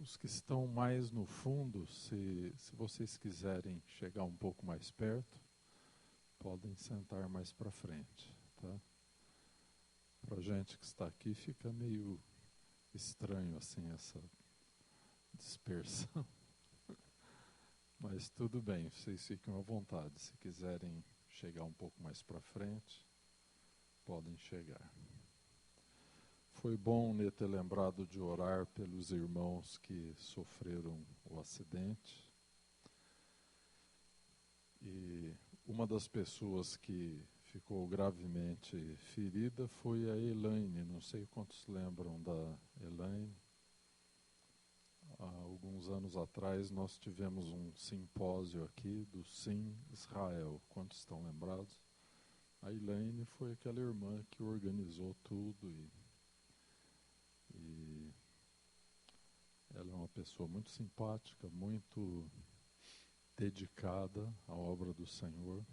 Os que estão mais no fundo, se vocês quiserem chegar um pouco mais perto, podem sentar mais para frente, tá? Para a gente que está aqui fica meio estranho assim essa dispersão, mas tudo bem, vocês fiquem à vontade. Se quiserem chegar um pouco mais para frente, podem chegar. Foi bom ter lembrado de orar pelos irmãos que sofreram o acidente. E uma das pessoas que ficou gravemente ferida foi a Elaine. Não sei quantos lembram da Elaine. Há alguns anos atrás nós tivemos um simpósio aqui do Sim Israel. Quantos estão lembrados? A Elaine foi aquela irmã que organizou tudo e ela é uma pessoa muito simpática, muito dedicada à obra do Senhor.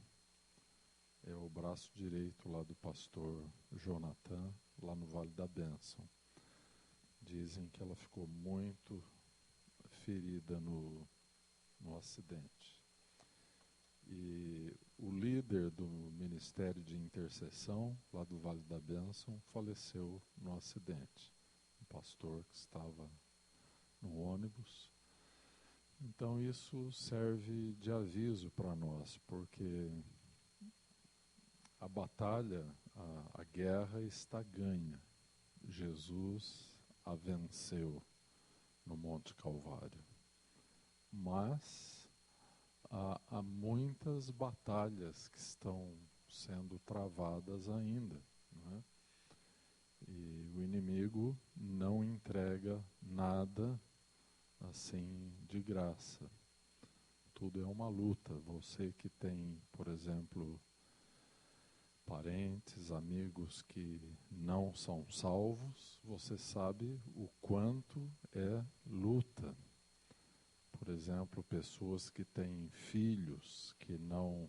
É o braço direito lá do pastor Jonathan, lá no Vale da Bênção. Dizem que ela ficou muito ferida no acidente. E o líder do Ministério de Intercessão, lá do Vale da Bênção, faleceu no acidente. Um pastor que estava no ônibus. Então isso serve de aviso para nós, porque a batalha, a guerra está ganha. Jesus a venceu no Monte Calvário. Mas há muitas batalhas que estão sendo travadas ainda, não é? E o inimigo não entrega nada assim de graça. Tudo é uma luta. Você que tem, por exemplo, parentes, amigos que não são salvos, você sabe o quanto é luta. Por exemplo, pessoas que têm filhos que não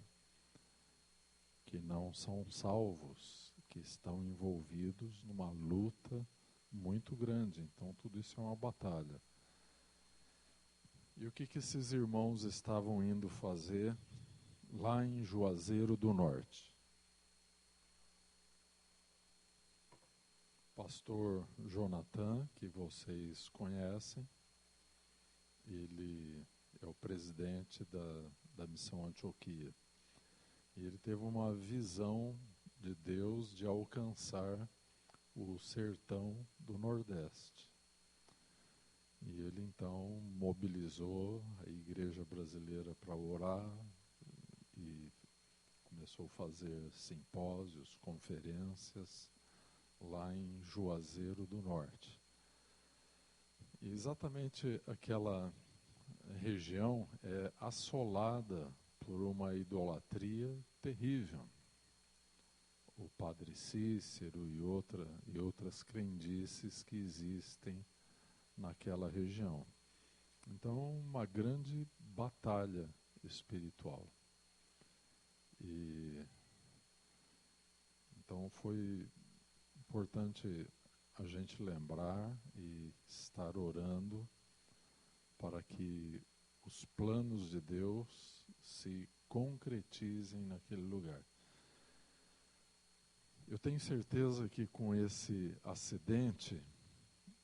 são salvos, que estão envolvidos numa luta muito grande. Então, tudo isso é uma batalha. E o que esses irmãos estavam indo fazer lá em Juazeiro do Norte? Pastor Jonathan, que vocês conhecem, ele é o presidente da Missão Antioquia. E ele teve uma visão de Deus de alcançar o sertão do Nordeste. E ele então mobilizou a igreja brasileira para orar e começou a fazer simpósios, conferências lá em Juazeiro do Norte. E exatamente aquela região é assolada por uma idolatria terrível. O Padre Cícero e outras crendices que existem naquela região. Então, uma grande batalha espiritual. E então foi importante a gente lembrar e estar orando para que os planos de Deus se concretizem naquele lugar. Eu tenho certeza que com esse acidente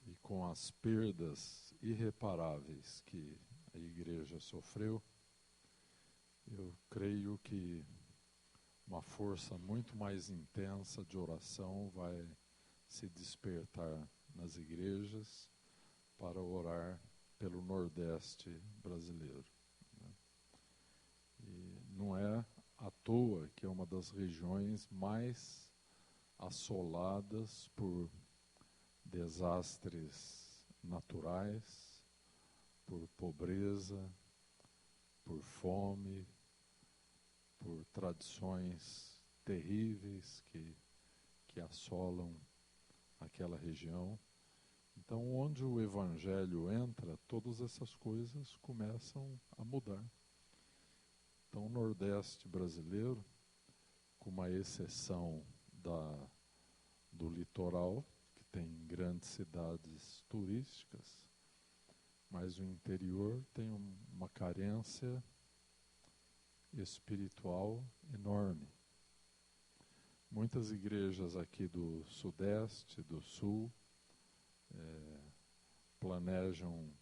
e com as perdas irreparáveis que a igreja sofreu, eu creio que uma força muito mais intensa de oração vai se despertar nas igrejas para orar pelo Nordeste brasileiro, né? E não é à toa que é uma das regiões mais assoladas por desastres naturais, por pobreza, por fome, por tradições terríveis que assolam aquela região. Então, onde o Evangelho entra, todas essas coisas começam a mudar. Então, o Nordeste brasileiro, com uma exceção do litoral, que tem grandes cidades turísticas, mas o interior tem uma carência espiritual enorme. Muitas igrejas aqui do Sudeste, do Sul, planejam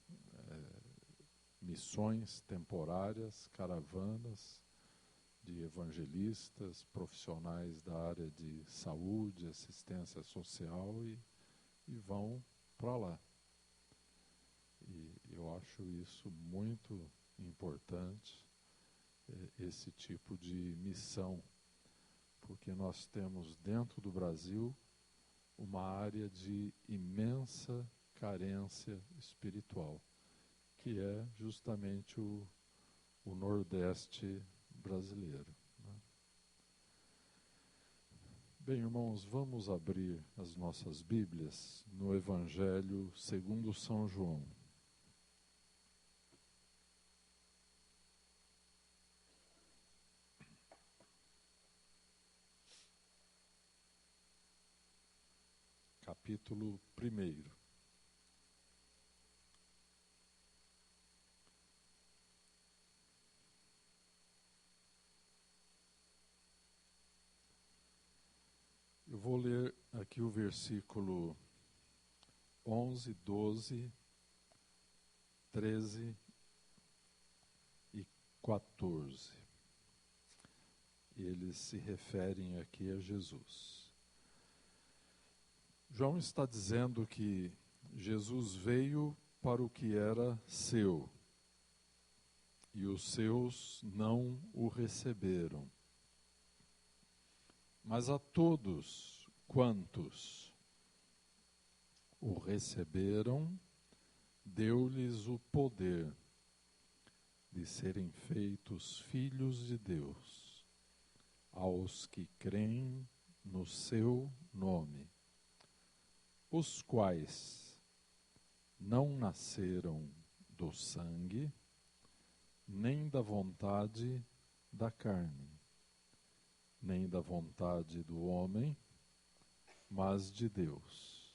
missões temporárias, caravanas de evangelistas, profissionais da área de saúde, assistência social e vão para lá. E eu acho isso muito importante, esse tipo de missão, porque nós temos dentro do Brasil uma área de imensa carência espiritual, que é justamente o Nordeste brasileiro, né? Bem, irmãos, vamos abrir as nossas Bíblias no Evangelho segundo São João. Capítulo 1. Eu vou ler aqui o versículo 11, 12, 13 e 14. Eles se referem aqui a Jesus. João está dizendo que Jesus veio para o que era seu, e os seus não o receberam. Mas a todos quantos o receberam, deu-lhes o poder de serem feitos filhos de Deus, aos que creem no seu nome, os quais não nasceram do sangue, nem da vontade da carne, nem da vontade do homem, mas de Deus.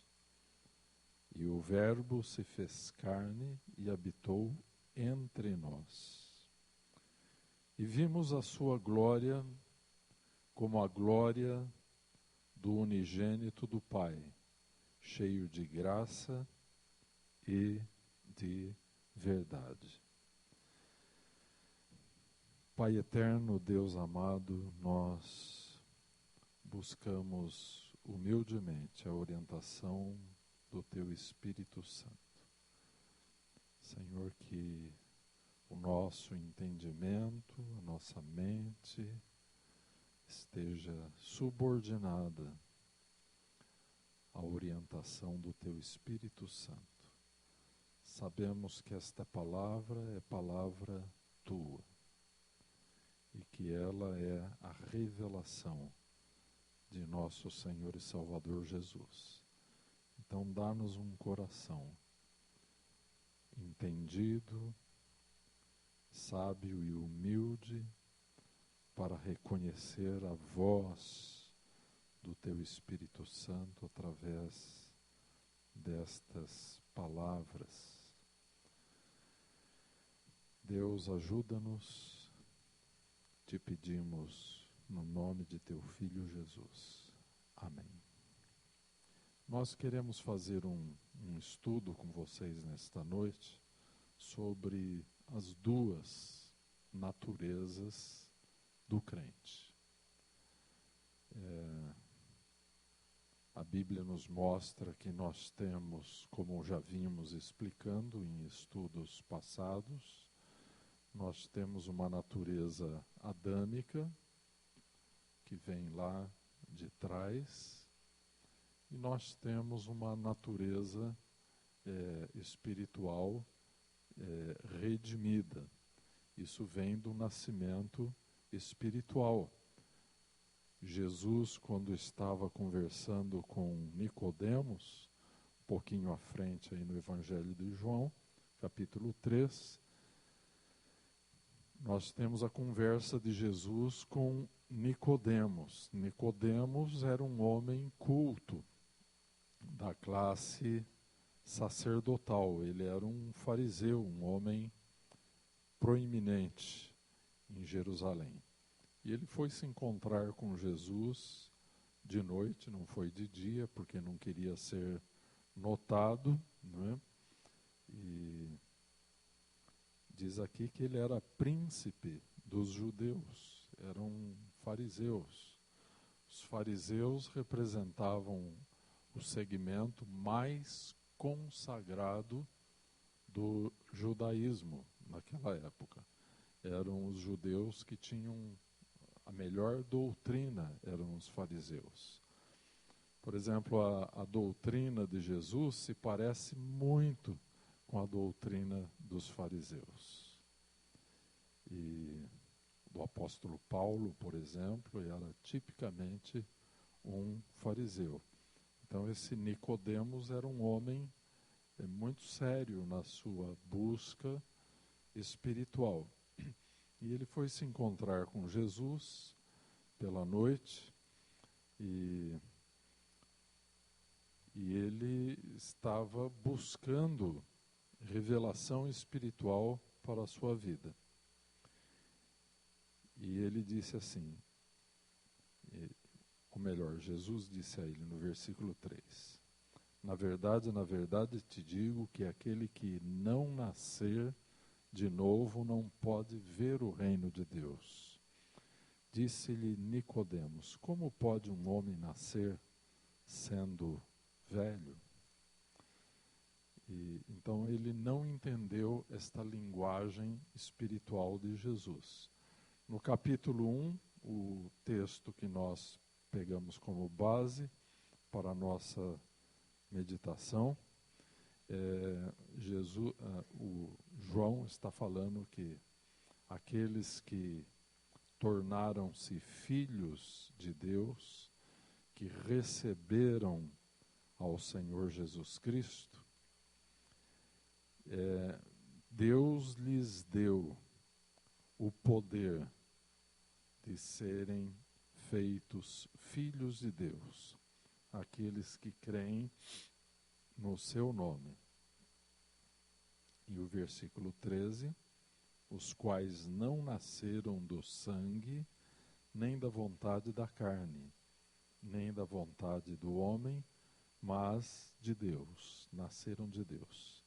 E o Verbo se fez carne e habitou entre nós. E vimos a sua glória como a glória do unigênito do Pai, cheio de graça e de verdade. Pai eterno, Deus amado, nós buscamos humildemente a orientação do Teu Espírito Santo. Senhor, que o nosso entendimento, a nossa mente esteja subordinada à orientação do Teu Espírito Santo. Sabemos que esta palavra é palavra Tua, e que ela é a revelação de nosso Senhor e Salvador Jesus. Então dá-nos um coração entendido, sábio e humilde, para reconhecer a voz do Teu Espírito Santo através destas palavras. Deus, ajuda-nos. Te pedimos no nome de Teu Filho Jesus. Amém. Nós queremos fazer um estudo com vocês nesta noite sobre as duas naturezas do crente. A Bíblia nos mostra que nós temos, como já vimos explicando em estudos passados, nós temos uma natureza adâmica, que vem lá de trás, e nós temos uma natureza espiritual redimida. Isso vem do nascimento espiritual. Jesus, quando estava conversando com Nicodemos, um pouquinho à frente aí no Evangelho de João, capítulo 3, nós temos a conversa de Jesus com Nicodemos. Nicodemos era um homem culto, da classe sacerdotal, ele era um fariseu, um homem proeminente em Jerusalém. E ele foi se encontrar com Jesus de noite, não foi de dia, porque não queria ser notado, não é? E diz aqui que ele era príncipe dos judeus, eram fariseus. Os fariseus representavam o segmento mais consagrado do judaísmo naquela época. Eram os judeus que tinham a melhor doutrina, eram os fariseus. Por exemplo, a doutrina de Jesus se parece muito com a doutrina dos fariseus. E o apóstolo Paulo, por exemplo, era tipicamente um fariseu. Então esse Nicodemos era um homem muito sério na sua busca espiritual. E ele foi se encontrar com Jesus pela noite e ele estava buscando revelação espiritual para a sua vida. E ele disse assim, ou melhor, Jesus disse a ele no versículo 3, na verdade te digo que aquele que não nascer de novo não pode ver o reino de Deus. Disse-lhe Nicodemos, como pode um homem nascer sendo velho? E então ele não entendeu esta linguagem espiritual de Jesus. No capítulo 1, o texto que nós pegamos como base para a nossa meditação, o João está falando que aqueles que tornaram-se filhos de Deus, que receberam ao Senhor Jesus Cristo, Deus lhes deu o poder de serem feitos filhos de Deus, aqueles que creem no seu nome. E o versículo 13, os quais não nasceram do sangue, nem da vontade da carne, nem da vontade do homem, mas de Deus, nasceram de Deus.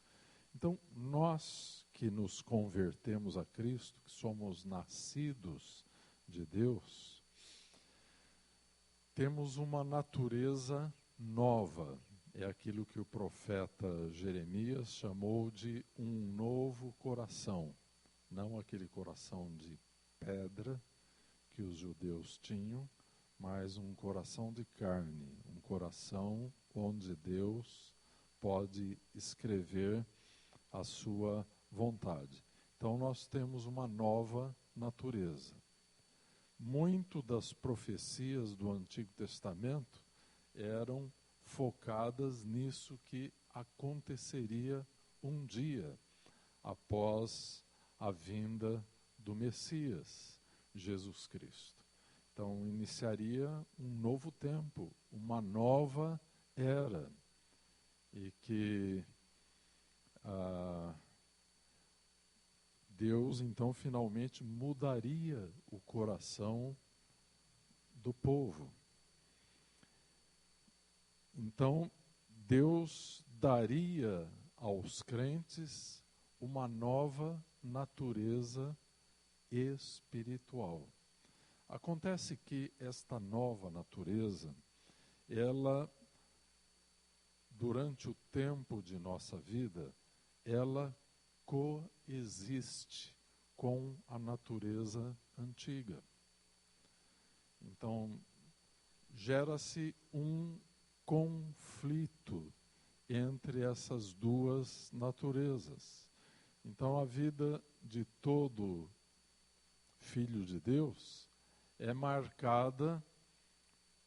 Então, nós que nos convertemos a Cristo, que somos nascidos de Deus, temos uma natureza nova. É aquilo que o profeta Jeremias chamou de um novo coração. Não aquele coração de pedra que os judeus tinham, mas um coração de carne, um coração onde Deus pode escrever a sua vontade. Então nós temos uma nova natureza. Muito das profecias do Antigo Testamento eram focadas nisso que aconteceria um dia após a vinda do Messias, Jesus Cristo. Então iniciaria um novo tempo, uma nova era, e que Deus então finalmente mudaria o coração do povo. Então Deus daria aos crentes uma nova natureza espiritual. Acontece que esta nova natureza, ela, durante o tempo de nossa vida, ela coexiste com a natureza antiga. Então, gera-se um conflito entre essas duas naturezas. Então, a vida de todo filho de Deus é marcada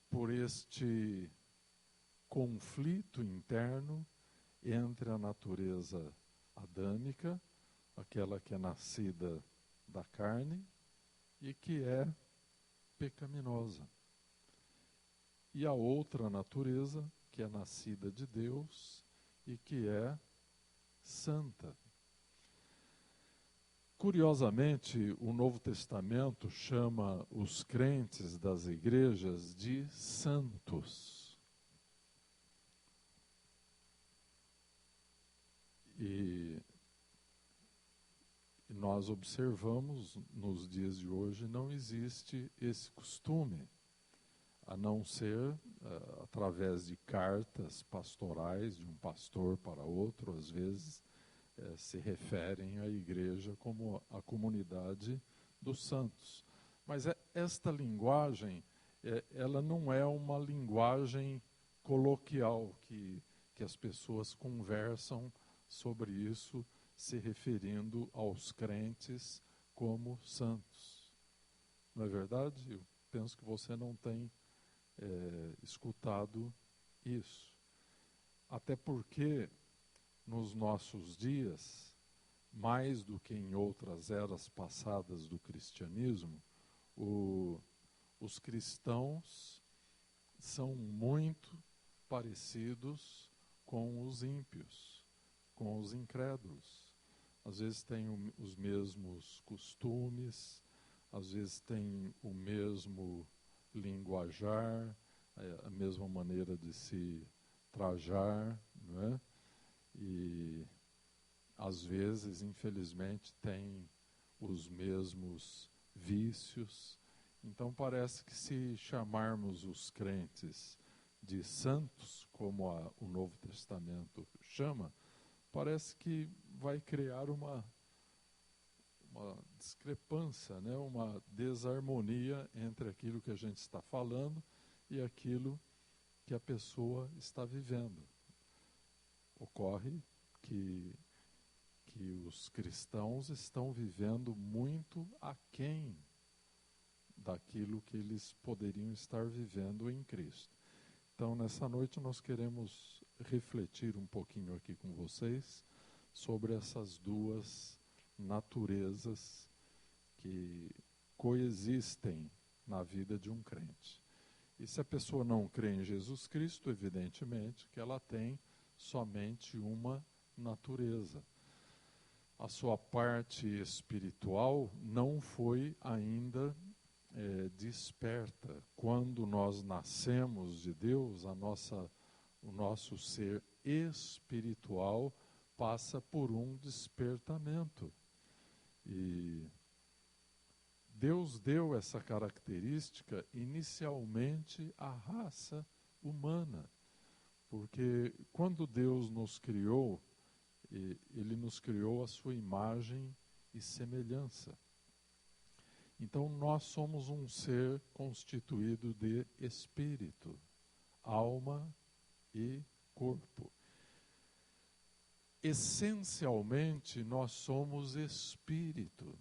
por este conflito interno entre a natureza adâmica, aquela que é nascida da carne e que é pecaminosa, e a outra natureza que é nascida de Deus, e que é santa. Curiosamente, o Novo Testamento chama os crentes das igrejas de santos. E nós observamos, nos dias de hoje, não existe esse costume, a não ser através de cartas pastorais, de um pastor para outro, às vezes, se referem à igreja como a comunidade dos santos. Mas esta linguagem, ela não é uma linguagem coloquial que as pessoas conversam sobre isso, se referindo aos crentes como santos. Não é verdade? Eu penso que você não tem escutado isso. Até porque nos nossos dias, mais do que em outras eras passadas do cristianismo, os cristãos são muito parecidos com os ímpios, com os incrédulos. Às vezes têm os mesmos costumes, às vezes têm o mesmo linguajar, a mesma maneira de se trajar, não é? E às vezes, infelizmente, tem os mesmos vícios. Então parece que se chamarmos os crentes de santos, como o Novo Testamento chama, parece que vai criar uma discrepância, né? Uma desarmonia entre aquilo que a gente está falando e aquilo que a pessoa está vivendo. Ocorre que os cristãos estão vivendo muito aquém daquilo que eles poderiam estar vivendo em Cristo. Então, nessa noite, nós queremos refletir um pouquinho aqui com vocês sobre essas duas naturezas que coexistem na vida de um crente. E se a pessoa não crê em Jesus Cristo, evidentemente que ela tem somente uma natureza. A sua parte espiritual não foi ainda desperta. Quando nós nascemos de Deus, o nosso ser espiritual passa por um despertamento. E Deus deu essa característica inicialmente à raça humana. Porque quando Deus nos criou, Ele nos criou à sua imagem e semelhança. Então nós somos um ser constituído de espírito, alma e corpo. Essencialmente nós somos espírito.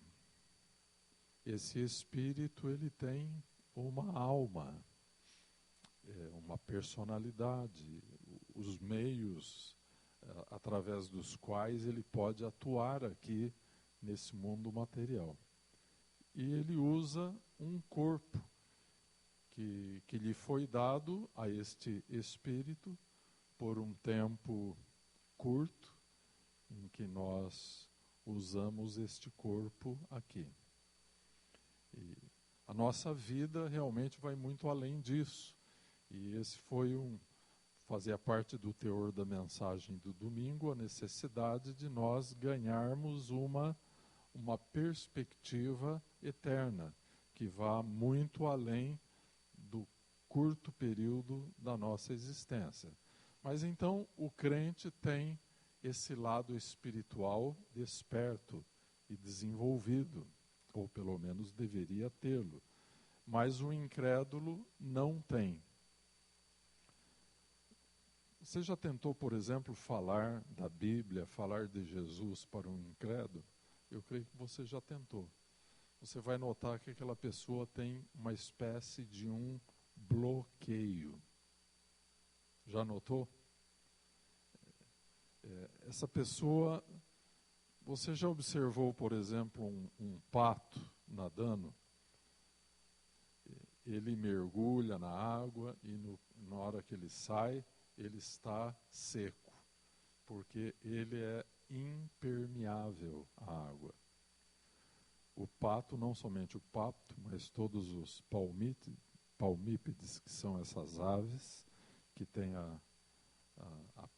Esse espírito ele tem uma alma, uma personalidade, os meios através dos quais ele pode atuar aqui nesse mundo material. E ele usa um corpo que lhe foi dado a este espírito por um tempo curto, em que nós usamos este corpo aqui. E a nossa vida realmente vai muito além disso. E esse fazia parte do teor da mensagem do domingo, a necessidade de nós ganharmos uma perspectiva eterna, que vá muito além do curto período da nossa existência. Mas então o crente tem esse lado espiritual desperto e desenvolvido, ou pelo menos deveria tê-lo. Mas o incrédulo não tem. Você já tentou, por exemplo, falar da Bíblia, falar de Jesus para um incrédulo? Eu creio que você já tentou. Você vai notar que aquela pessoa tem uma espécie de um bloqueio. Já notou? Essa pessoa, você já observou, por exemplo, um pato nadando? Ele mergulha na água e na hora que ele sai, ele está seco. porque ele é impermeável à água. O pato, não somente o pato, mas todos os palmípedes, que são essas aves que têm a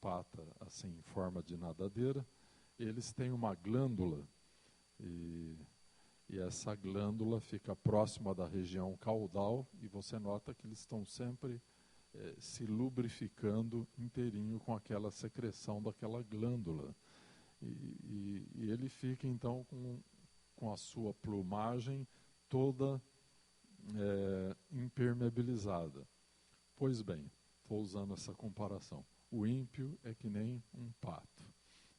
pata assim em forma de nadadeira, eles têm uma glândula e essa glândula fica próxima da região caudal e você nota que eles estão sempre se lubrificando inteirinho com aquela secreção daquela glândula. E ele fica então com a sua plumagem toda impermeabilizada. Pois bem, estou usando essa comparação. O ímpio é que nem um pato.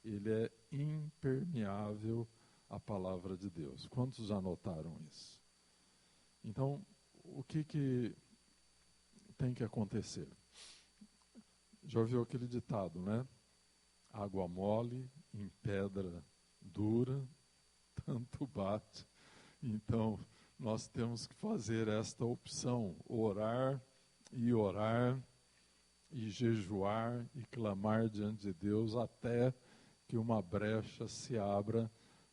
Ele é impermeável à palavra de Deus. Quantos já notaram isso? Então, o que tem que acontecer? Já ouviu aquele ditado, né? Água mole em pedra dura, tanto bate. Então, nós temos que fazer esta opção, orar e jejuar e clamar diante de Deus até que uma brecha se abra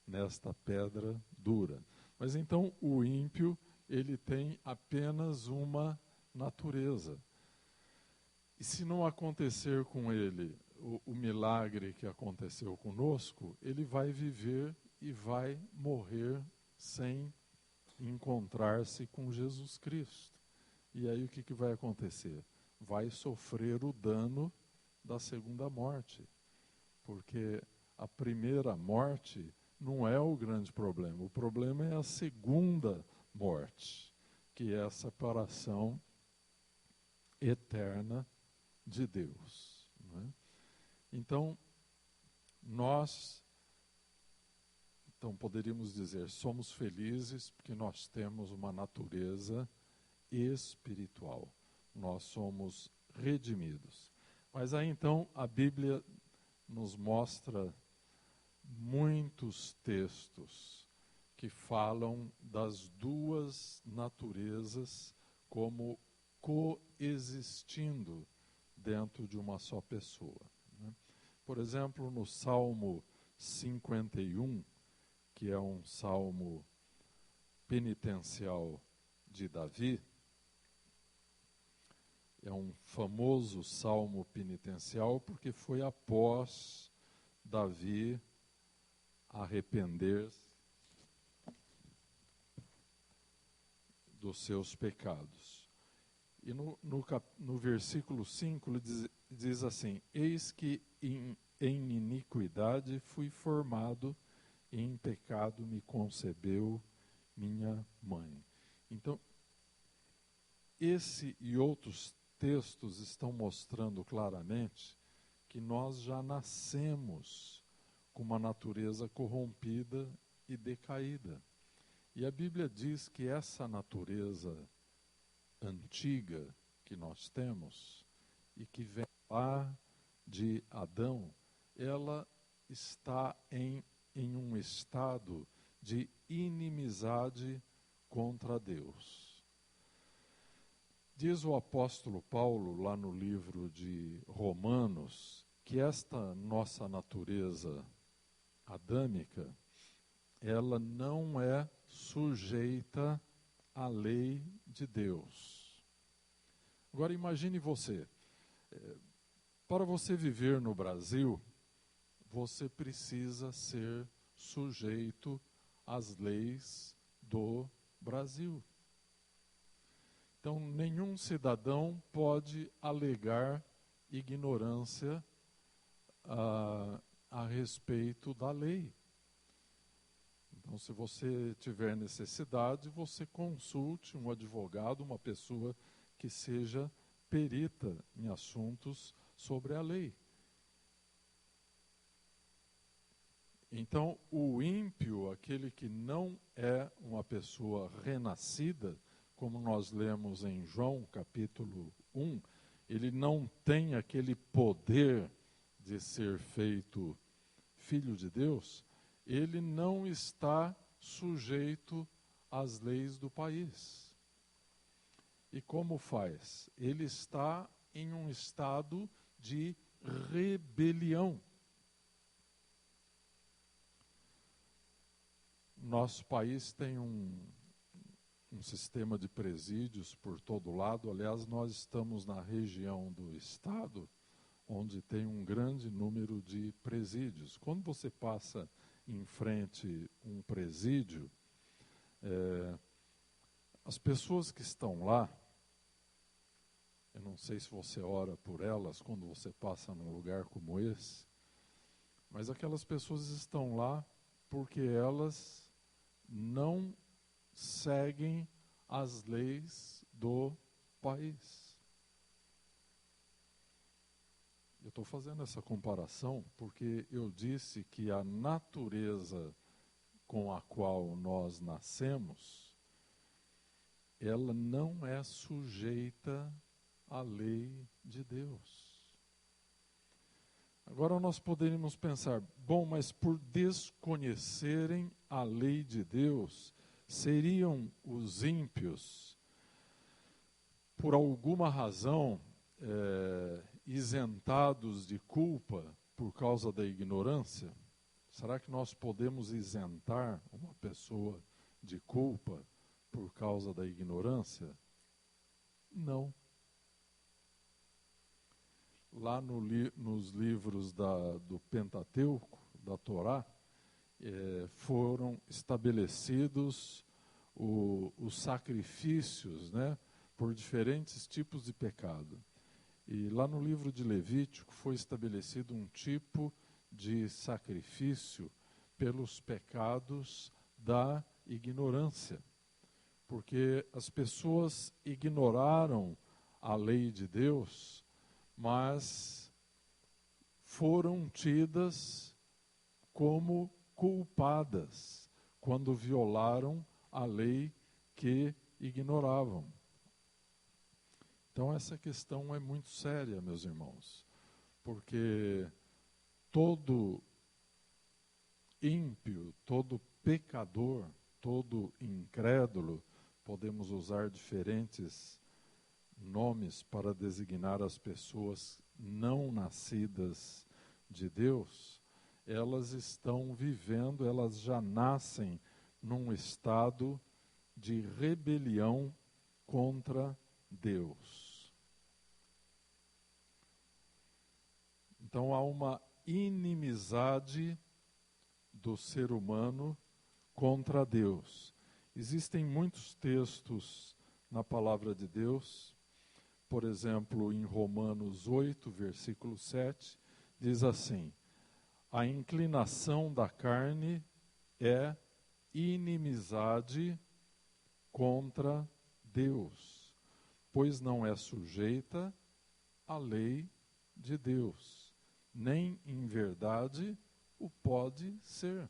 nesta pedra dura. Mas então o ímpio, ele tem apenas uma natureza. E se não acontecer com ele o milagre que aconteceu conosco, ele vai viver e vai morrer sem encontrar-se com Jesus Cristo. E aí o que vai acontecer? Vai sofrer o dano da segunda morte. Porque a primeira morte não é o grande problema. O problema é a segunda morte, que é a separação eterna de Deus. Não é? Então, poderíamos dizer, somos felizes porque nós temos uma natureza espiritual. Nós somos redimidos. Mas aí então a Bíblia nos mostra muitos textos que falam das duas naturezas como coexistindo dentro de uma só pessoa. Né? Por exemplo, no Salmo 51, que é um salmo penitencial de Davi, é um famoso salmo penitencial porque foi após Davi arrepender-se dos seus pecados. E no versículo 5 ele diz assim: eis que em iniquidade fui formado, e em pecado me concebeu minha mãe. Então, esse e outros textos estão mostrando claramente que nós já nascemos com uma natureza corrompida e decaída. E a Bíblia diz que essa natureza antiga que nós temos e que vem lá de Adão, ela está em um estado de inimizade contra Deus. Diz o apóstolo Paulo, lá no livro de Romanos, que esta nossa natureza adâmica, ela não é sujeita à lei de Deus. Agora imagine você, para você viver no Brasil, você precisa ser sujeito às leis do Brasil. Então, nenhum cidadão pode alegar ignorância a respeito da lei. Então, se você tiver necessidade, você consulte um advogado, uma pessoa que seja perita em assuntos sobre a lei. Então, o ímpio, aquele que não é uma pessoa renascida, como nós lemos em João capítulo 1, ele não tem aquele poder de ser feito filho de Deus, ele não está sujeito às leis do país. E como faz? Ele está em um estado de rebelião. nosso país tem um sistema de presídios por todo lado. Aliás, nós estamos na região do estado onde tem um grande número de presídios. Quando você passa em frente um presídio, as pessoas que estão lá, eu não sei se você ora por elas quando você passa num lugar como esse, mas aquelas pessoas estão lá porque elas não seguem as leis do país. Eu estou fazendo essa comparação porque eu disse que a natureza com a qual nós nascemos, ela não é sujeita à lei de Deus. Agora nós poderíamos pensar, bom, mas por desconhecerem a lei de Deus, seriam os ímpios, por alguma razão, isentados de culpa por causa da ignorância? Será que nós podemos isentar uma pessoa de culpa por causa da ignorância? Não. Lá nos livros do Pentateuco, da Torá, foram estabelecidos os sacrifícios, né, por diferentes tipos de pecado. E lá no livro de Levítico foi estabelecido um tipo de sacrifício pelos pecados da ignorância. Porque as pessoas ignoraram a lei de Deus, mas foram tidas como culpadas quando violaram a lei que ignoravam. Então essa questão é muito séria, meus irmãos, porque todo ímpio, todo pecador, todo incrédulo, podemos usar diferentes nomes para designar as pessoas não nascidas de Deus, elas estão vivendo, elas já nascem num estado de rebelião contra Deus. Então há uma inimizade do ser humano contra Deus. Existem muitos textos na palavra de Deus. Por exemplo, em Romanos 8, versículo 7, diz assim: a inclinação da carne é inimizade contra Deus, pois não é sujeita à lei de Deus, nem em verdade o pode ser.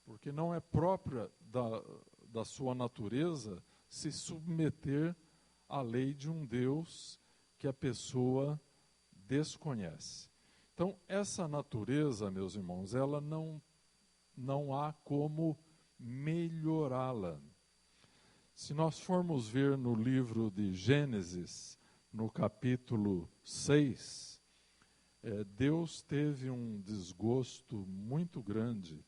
Porque não é própria da sua natureza se submeter a lei de um Deus que a pessoa desconhece. Então, essa natureza, meus irmãos, ela não há como melhorá-la. Se nós formos ver no livro de Gênesis, no capítulo 6, Deus teve um desgosto muito grande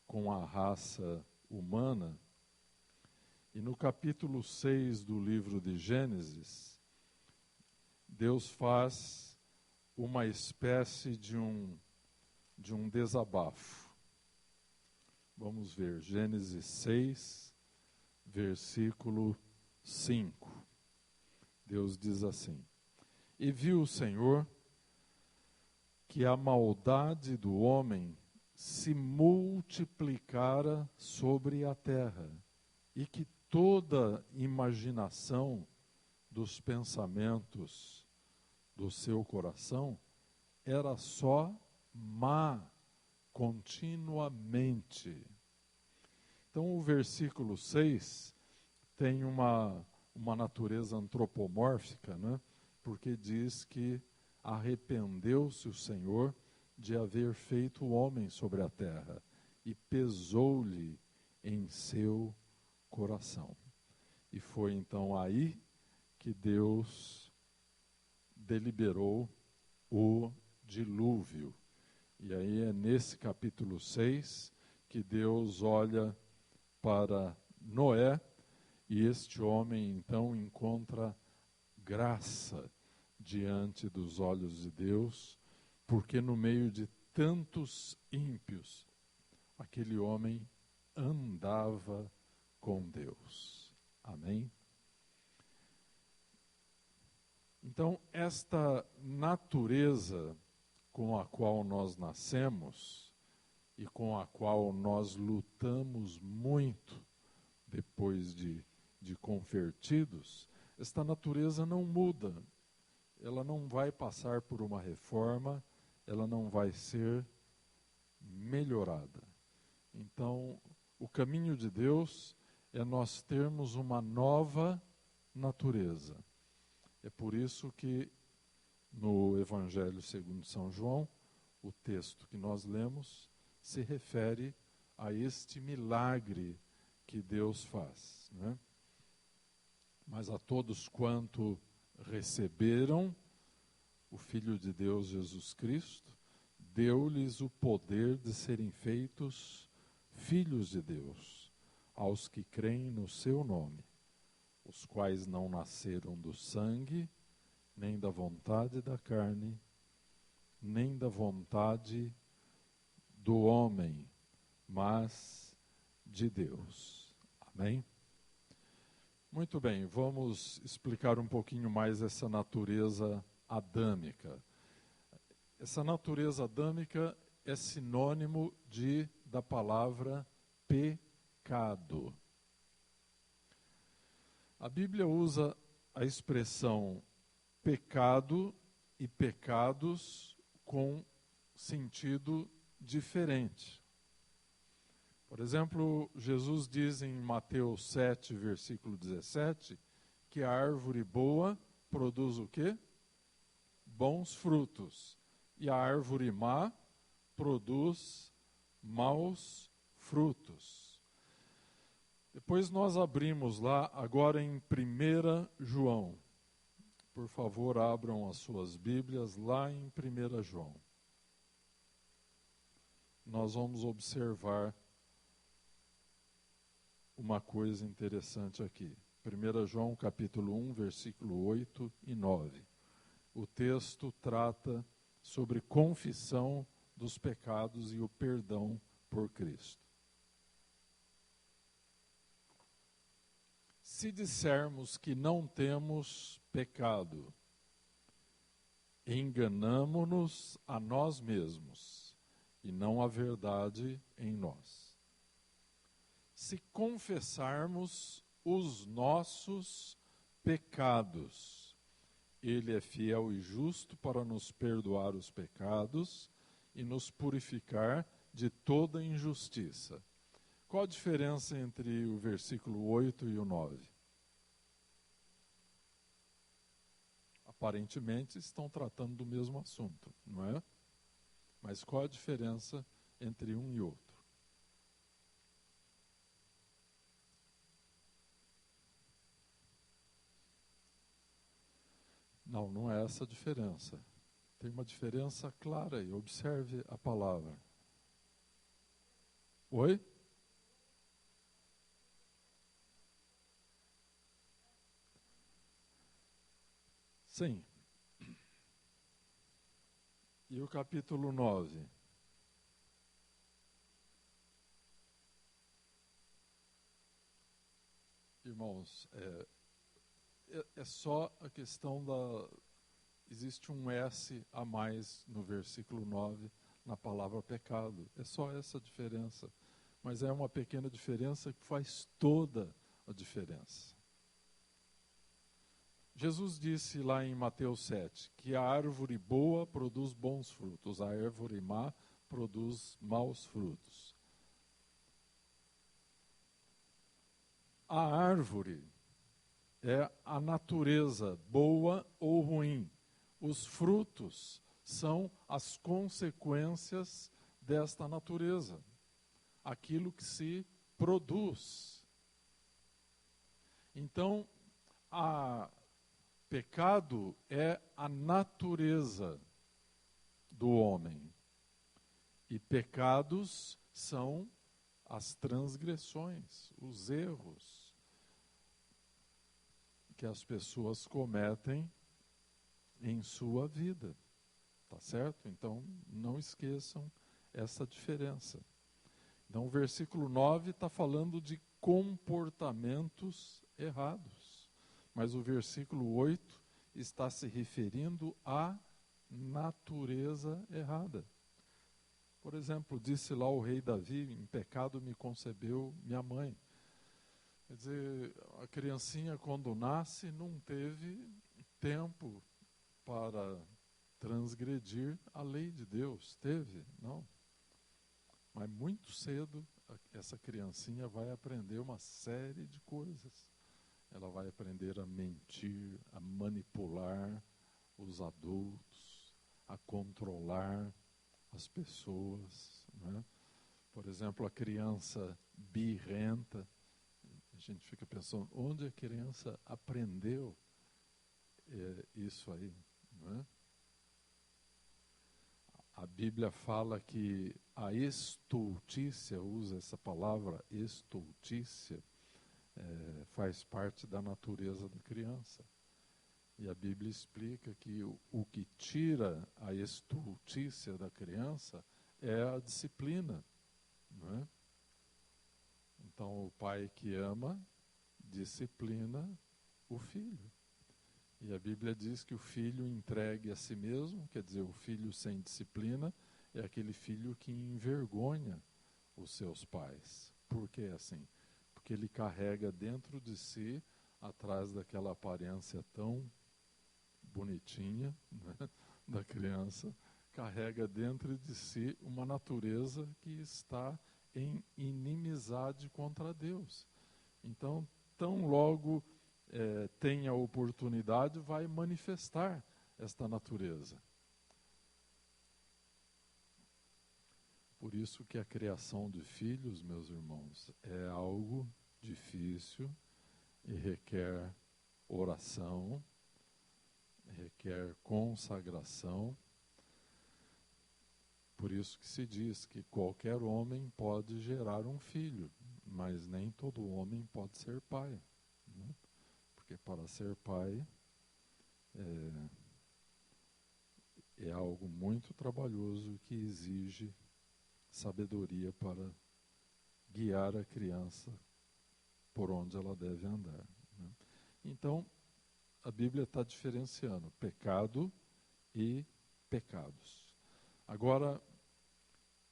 com a raça humana. E no capítulo 6 do livro de Gênesis, Deus faz uma espécie de um desabafo. Vamos ver, Gênesis 6, versículo 5. Deus diz assim: e viu o Senhor que a maldade do homem se multiplicara sobre a terra, e que toda imaginação dos pensamentos do seu coração era só má continuamente. Então o versículo 6 tem uma natureza antropomórfica, né? Porque diz que arrependeu-se o Senhor de haver feito o homem sobre a terra, e pesou-lhe em seu coração. E foi então aí que Deus deliberou o dilúvio. E aí é nesse capítulo 6 que Deus olha para Noé e este homem então encontra graça diante dos olhos de Deus, porque no meio de tantos ímpios, aquele homem andava com Deus. Amém? Então, esta natureza com a qual nós nascemos e com a qual nós lutamos muito depois de convertidos, esta natureza não muda. Ela não vai passar por uma reforma, ela não vai ser melhorada. Então, o caminho de Deus é nós termos uma nova natureza. É por isso que no Evangelho segundo São João, o texto que nós lemos se refere a este milagre que Deus faz, né? Mas a todos quanto receberam o Filho de Deus Jesus Cristo, deu-lhes o poder de serem feitos filhos de Deus, aos que creem no seu nome, os quais não nasceram do sangue, nem da vontade da carne, nem da vontade do homem, mas de Deus. Amém? Muito bem, vamos explicar um pouquinho mais essa natureza adâmica. Essa natureza adâmica é sinônimo da palavra pecado. A Bíblia usa a expressão pecado e pecados com sentido diferente. Por exemplo, Jesus diz em Mateus 7, versículo 17, que a árvore boa produz o quê? Bons frutos. E a árvore má produz maus frutos. Depois nós abrimos lá, agora em 1 João. Por favor, abram as suas Bíblias lá em 1 João. Nós vamos observar uma coisa interessante aqui. 1 João capítulo 1, versículo 8 e 9. O texto trata sobre confissão dos pecados e o perdão por Cristo. Se dissermos que não temos pecado, enganamo-nos a nós mesmos e não há verdade em nós. Se confessarmos os nossos pecados, Ele é fiel e justo para nos perdoar os pecados e nos purificar de toda injustiça. Qual a diferença entre o versículo 8 e o 9? Aparentemente estão tratando do mesmo assunto, não é? Mas qual a diferença entre um e outro? Não, não é essa a diferença. Tem uma diferença clara aí, observe a palavra. Oi? Sim. E o capítulo 9? Irmãos, é só a questão existe um S a mais no versículo 9, na palavra pecado. É só essa diferença. Mas é uma pequena diferença que faz toda a diferença. Jesus disse lá em Mateus 7, que a árvore boa produz bons frutos, a árvore má produz maus frutos. A árvore é a natureza, boa ou ruim. Os frutos são as consequências desta natureza, aquilo que se produz. Então, pecado é a natureza do homem. E pecados são as transgressões, os erros que as pessoas cometem em sua vida. Tá certo? Então, não esqueçam essa diferença. Então, o versículo 9 está falando de comportamentos errados. Mas o versículo 8 está se referindo à natureza errada. Por exemplo, disse lá o rei Davi, em pecado me concebeu minha mãe. Quer dizer, a criancinha quando nasce não teve tempo para transgredir a lei de Deus. Teve? Não. Mas muito cedo essa criancinha vai aprender uma série de coisas. Ela vai aprender a mentir, a manipular os adultos, a controlar as pessoas, né? Por exemplo, a criança birrenta, a gente fica pensando, onde a criança aprendeu isso aí, né? A Bíblia fala que a estultícia, usa essa palavra, estultícia, faz parte da natureza da criança. E a Bíblia explica que o que tira a estultícia da criança é a disciplina, não é? Então, o pai que ama, disciplina o filho. E a Bíblia diz que o filho entregue a si mesmo, quer dizer, o filho sem disciplina, é aquele filho que envergonha os seus pais. Por que assim? Porque ele carrega dentro de si, atrás daquela aparência tão bonitinha, né, da criança, carrega dentro de si uma natureza que está em inimizade contra Deus. Então, tão logo tem a oportunidade, vai manifestar esta natureza. Por isso que a criação de filhos, meus irmãos, é algo difícil e requer oração, requer consagração. Por isso que se diz que qualquer homem pode gerar um filho, mas nem todo homem pode ser pai, né? Porque para ser pai é algo muito trabalhoso que exige sabedoria para guiar a criança por onde ela deve andar, né? Então, a Bíblia está diferenciando pecado e pecados. Agora,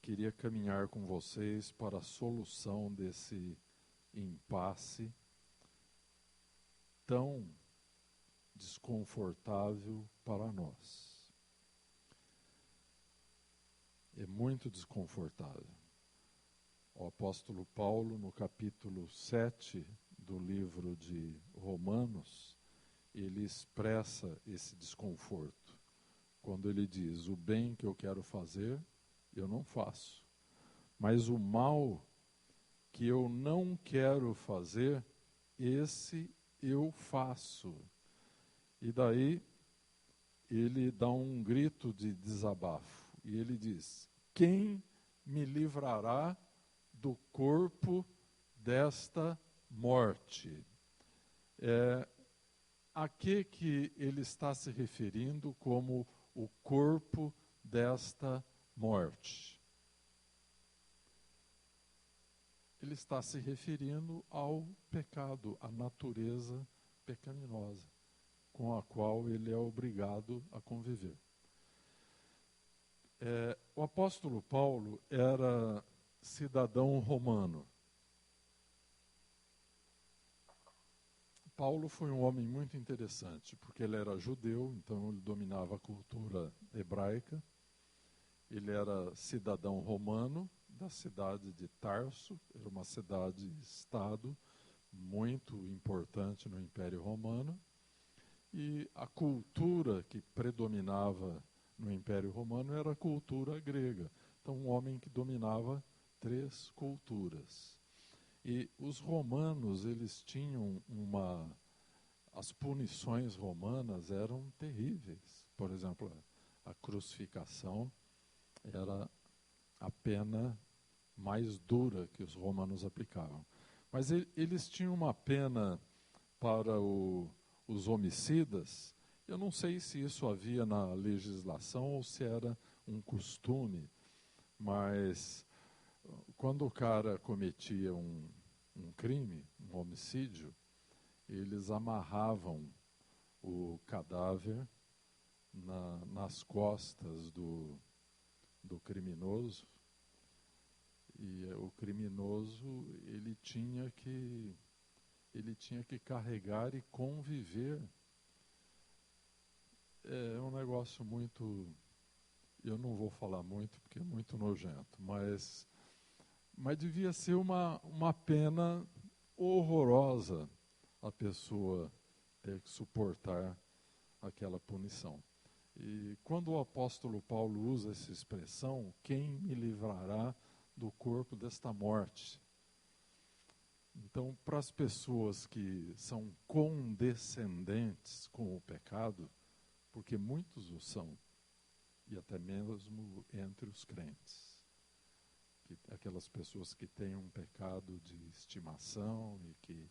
queria caminhar com vocês para a solução desse impasse tão desconfortável para nós. É muito desconfortável. O apóstolo Paulo, no capítulo 7 do livro de Romanos, ele expressa esse desconforto. Quando ele diz, o bem que eu quero fazer, eu não faço. Mas o mal que eu não quero fazer, esse eu faço. E daí ele dá um grito de desabafo. E ele diz, quem me livrará do corpo desta morte? A que ele está se referindo como o corpo desta morte? Ele está se referindo ao pecado, à natureza pecaminosa, com a qual ele é obrigado a conviver. O apóstolo Paulo era cidadão romano. Paulo foi um homem muito interessante, porque ele era judeu, então ele dominava a cultura hebraica. Ele era cidadão romano da cidade de Tarso, era uma cidade-estado muito importante no Império Romano. E a cultura que predominava no Império Romano era a cultura grega. Então, um homem que dominava 3 culturas. E os romanos, eles tinham as punições romanas eram terríveis. Por exemplo, a crucificação era a pena mais dura que os romanos aplicavam. Mas eles tinham uma pena para os homicidas. Eu não sei se isso havia na legislação ou se era um costume, mas quando o cara cometia um crime, um homicídio, eles amarravam o cadáver nas costas do criminoso, e o criminoso ele tinha que carregar e conviver. É um negócio muito, eu não vou falar muito porque é muito nojento, mas devia ser uma pena horrorosa a pessoa ter que suportar aquela punição. E quando o apóstolo Paulo usa essa expressão, quem me livrará do corpo desta morte? Então, para as pessoas que são condescendentes com o pecado, porque muitos o são, e até mesmo entre os crentes, aquelas pessoas que têm um pecado de estimação e que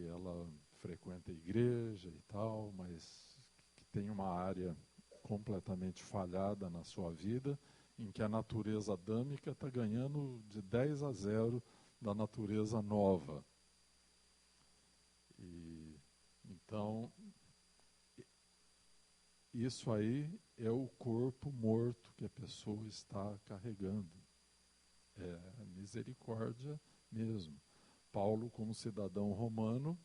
ela frequenta a igreja e tal, mas que tem uma área completamente falhada na sua vida, em que a natureza adâmica está ganhando de 10-0 da natureza nova. E então, isso aí é o corpo morto que a pessoa está carregando. É misericórdia mesmo. Paulo, como cidadão romano,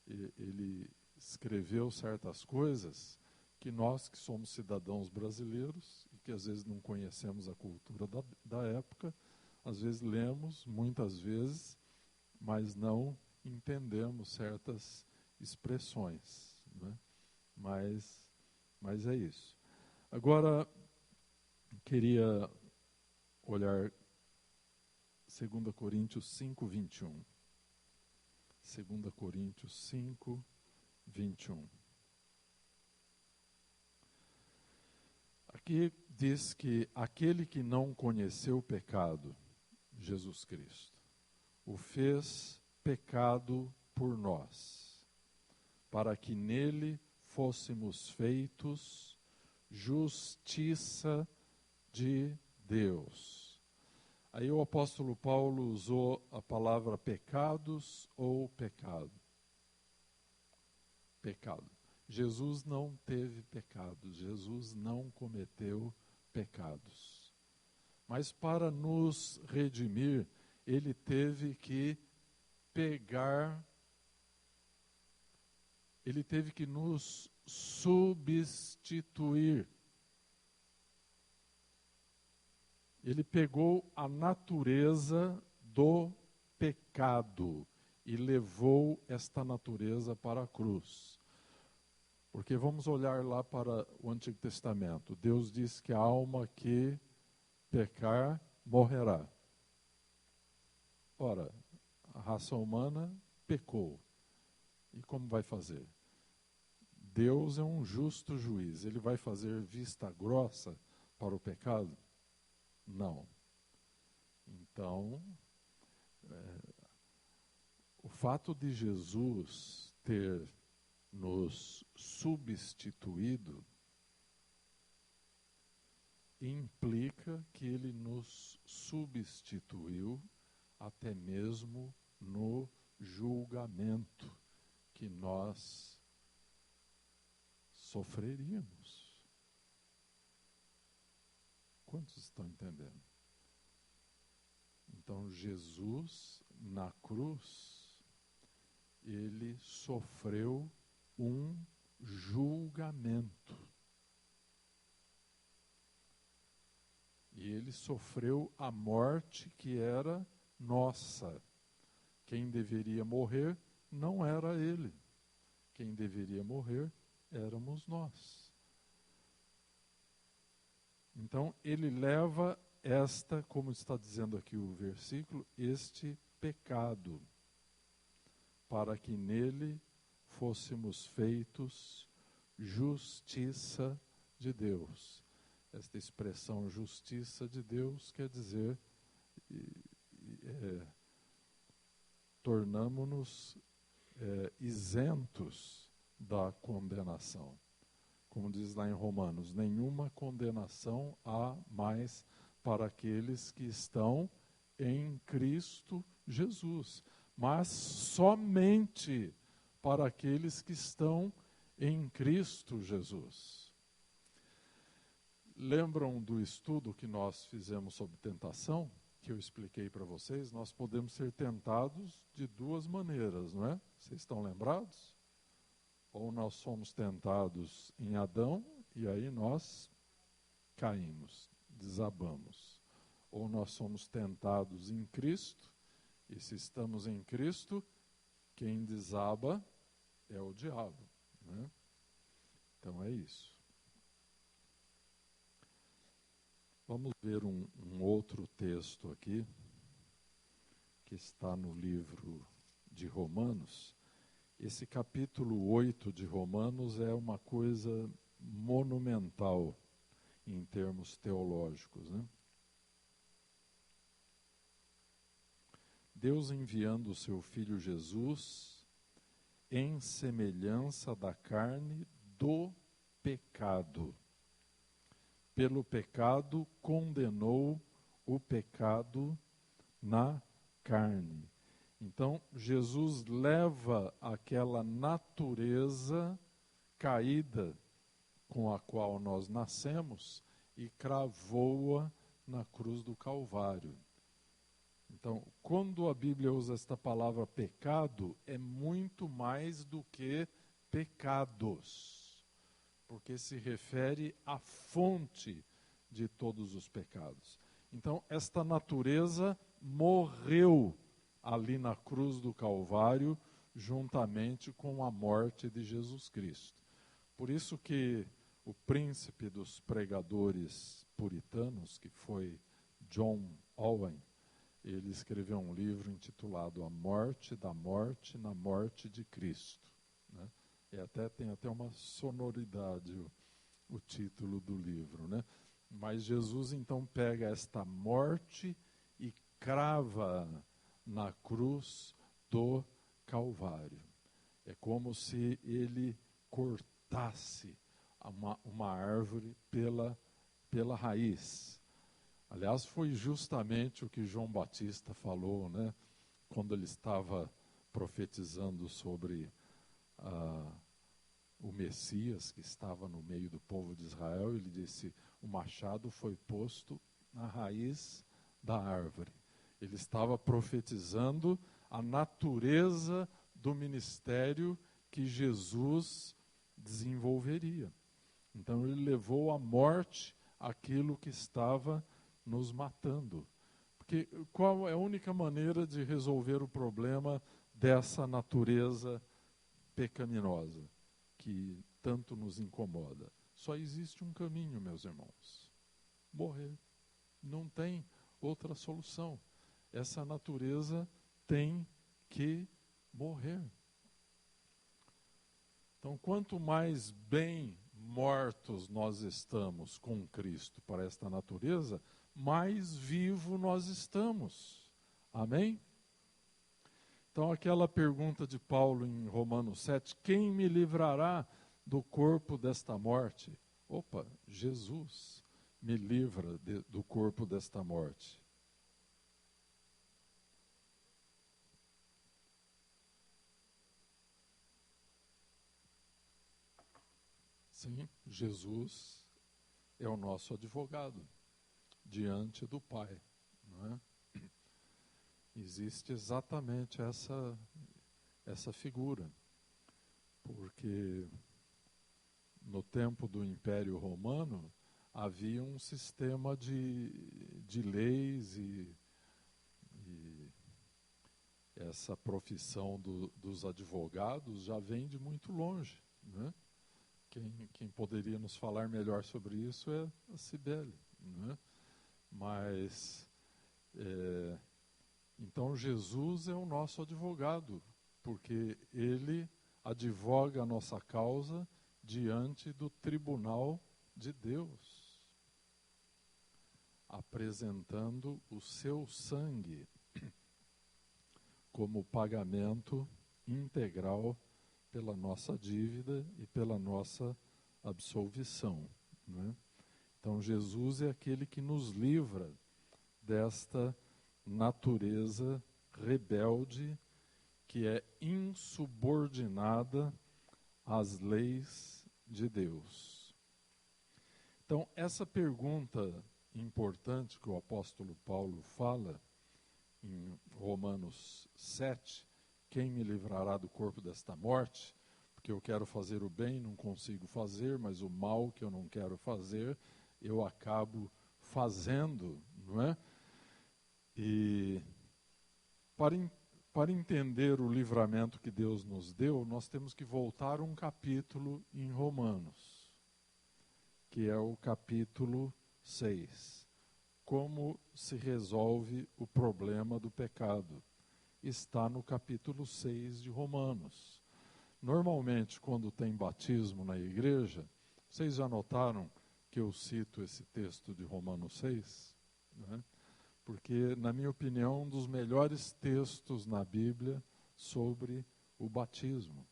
ele escreveu certas coisas que nós, que somos cidadãos brasileiros e que às vezes não conhecemos a cultura da época, às vezes lemos, muitas vezes, mas não entendemos certas expressões, né? Mas é isso. Agora, queria olhar 2 Coríntios 5:21. 2 Coríntios 5:21. Aqui diz que aquele que não conheceu o pecado, Jesus Cristo, o fez pecado por nós, para que nele fôssemos feitos justiça de Deus. Aí o apóstolo Paulo usou a palavra pecados ou pecado. Pecado. Jesus não teve pecados, Jesus não cometeu pecados. Mas para nos redimir, ele teve que ele teve que nos substituir. Ele pegou a natureza do pecado e levou esta natureza para a cruz. Porque vamos olhar lá para o Antigo Testamento. Deus diz que a alma que pecar morrerá. Ora, a raça humana pecou. E como vai fazer? Deus é um justo juiz. Ele vai fazer vista grossa para o pecado? Não. Então, o fato de Jesus ter nos substituído implica que ele nos substituiu até mesmo no julgamento que nós sofreríamos. Quantos estão entendendo? Então, Jesus, na cruz, ele sofreu um julgamento. E ele sofreu a morte que era nossa. Quem deveria morrer não era ele. Quem deveria morrer éramos nós. Então, ele leva como está dizendo aqui o versículo, este pecado, para que nele fôssemos feitos justiça de Deus. esta expressão justiça de Deus quer dizer tornamo-nos isentos da condenação. Como diz lá em Romanos, nenhuma condenação há mais para aqueles que estão em Cristo Jesus, mas somente para aqueles que estão em Cristo Jesus. Lembram do estudo que nós fizemos sobre tentação? Que eu expliquei para vocês? Nós podemos ser tentados de duas maneiras, não é? Vocês estão lembrados? Ou nós somos tentados em Adão e aí nós caímos, desabamos. Ou nós somos tentados em Cristo e se estamos em Cristo, quem desaba é o diabo, né? Então é isso. Vamos ver um outro texto aqui, que está no livro de Romanos. Esse capítulo 8 de Romanos é uma coisa monumental em termos teológicos, né? Deus enviando o seu Filho Jesus em semelhança da carne do pecado. Pelo pecado condenou o pecado na carne. Então, Jesus leva aquela natureza caída com a qual nós nascemos e cravou-a na cruz do Calvário. Então, quando a Bíblia usa esta palavra pecado, é muito mais do que pecados, porque se refere à fonte de todos os pecados. Então, esta natureza morreu ali na cruz do Calvário, juntamente com a morte de Jesus Cristo. Por isso que o príncipe dos pregadores puritanos, que foi John Owen, ele escreveu um livro intitulado A Morte da Morte na Morte de Cristo, né? Tem até uma sonoridade o título do livro, né? Mas Jesus então pega esta morte e crava na cruz do Calvário. É como se ele cortasse uma árvore pela raiz. Aliás, foi justamente o que João Batista falou, né? Quando ele estava profetizando sobre o Messias, que estava no meio do povo de Israel, ele disse, o machado foi posto na raiz da árvore. Ele estava profetizando a natureza do ministério que Jesus desenvolveria. Então ele levou à morte aquilo que estava nos matando. Porque qual é a única maneira de resolver o problema dessa natureza pecaminosa que tanto nos incomoda? Só existe um caminho, meus irmãos: morrer. Não tem outra solução. Essa natureza tem que morrer. Então, quanto mais bem mortos nós estamos com Cristo para esta natureza, mais vivo nós estamos. Amém? Então, aquela pergunta de Paulo em Romanos 7, quem me livrará do corpo desta morte? Opa, Jesus me livra do corpo desta morte. Sim, Jesus é o nosso advogado diante do Pai, não é? Existe exatamente essa figura, porque no tempo do Império Romano havia um sistema de leis e essa profissão dos advogados já vem de muito longe, né? Quem poderia nos falar melhor sobre isso é a Cibele, né? Mas, então Jesus é o nosso advogado, porque ele advoga a nossa causa diante do tribunal de Deus. apresentando o seu sangue como pagamento integral pela nossa dívida e pela nossa absolvição, não é? Então Jesus é aquele que nos livra desta natureza rebelde que é insubordinada às leis de Deus. Então, essa pergunta importante que o apóstolo Paulo fala em Romanos 7, quem me livrará do corpo desta morte? Porque eu quero fazer o bem, não consigo fazer, mas o mal que eu não quero fazer, eu acabo fazendo, não é? E para entender o livramento que Deus nos deu, nós temos que voltar um capítulo em Romanos, que é o capítulo 6. Como se resolve o problema do pecado? Está no capítulo 6 de Romanos. Normalmente, quando tem batismo na igreja, vocês já notaram que eu cito esse texto de Romanos 6? Né? Porque, na minha opinião, um dos melhores textos na Bíblia sobre o batismo.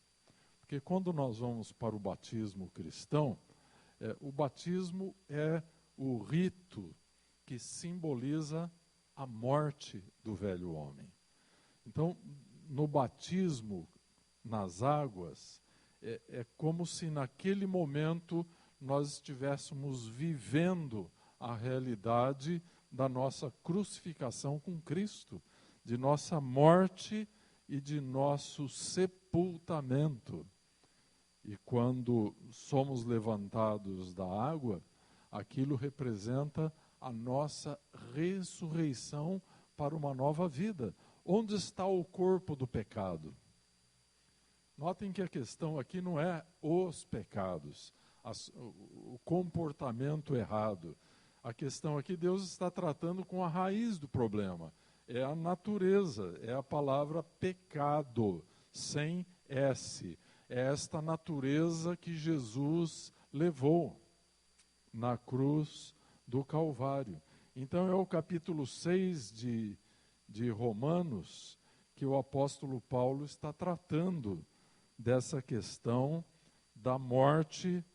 Porque quando nós vamos para o batismo cristão, o batismo é o rito que simboliza a morte do velho homem. Então, no batismo, nas águas, é como se naquele momento nós estivéssemos vivendo a realidade da nossa crucificação com Cristo, de nossa morte e de nosso sepultamento. E quando somos levantados da água, aquilo representa a nossa ressurreição para uma nova vida. Onde está o corpo do pecado? Notem que a questão aqui não é os pecados, o comportamento errado. A questão aqui, Deus está tratando com a raiz do problema. É a natureza, é a palavra pecado, sem S. É esta natureza que Jesus levou na cruz do Calvário. Então é o capítulo 6 de Romanos que o apóstolo Paulo está tratando dessa questão da morte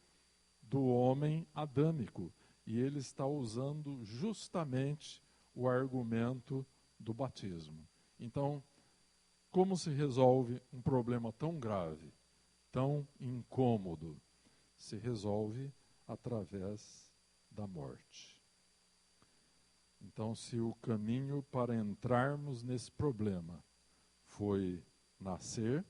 do homem adâmico. E ele está usando justamente o argumento do batismo. Então, como se resolve um problema tão grave, tão incômodo? Se resolve através da morte. Então, se o caminho para entrarmos nesse problema foi nascer,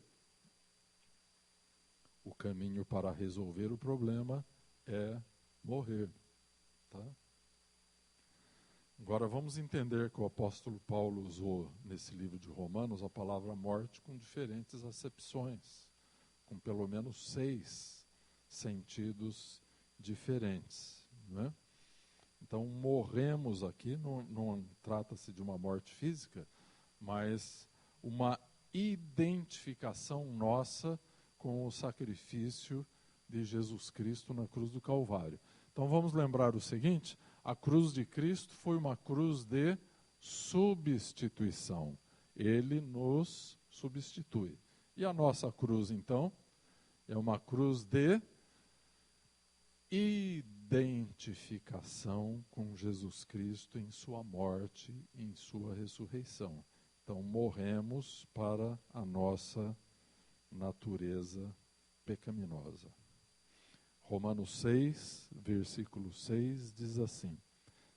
o caminho para resolver o problema é morrer. Tá? Agora vamos entender que o apóstolo Paulo usou nesse livro de Romanos a palavra morte com diferentes acepções, com pelo menos 6 sentidos diferentes. Né? Então morremos aqui, não trata-se de uma morte física, mas uma identificação nossa com o sacrifício de Jesus Cristo na cruz do Calvário. Então vamos lembrar o seguinte: a cruz de Cristo foi uma cruz de substituição. Ele nos substitui. E a nossa cruz, então, é uma cruz de identificação com Jesus Cristo em sua morte e em sua ressurreição. Então morremos para a nossa natureza pecaminosa. Romanos 6, versículo 6, diz assim: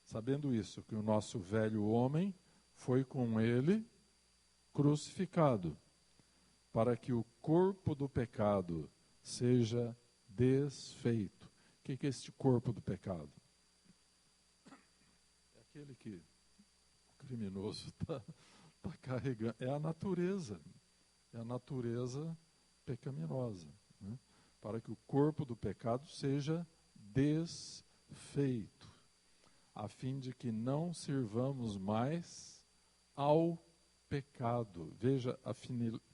sabendo isso, que o nosso velho homem foi com ele crucificado, para que o corpo do pecado seja desfeito. O que é este corpo do pecado? É aquele que o criminoso está carregando. É a natureza pecaminosa, né? Para que o corpo do pecado seja desfeito, a fim de que não sirvamos mais ao pecado. Veja a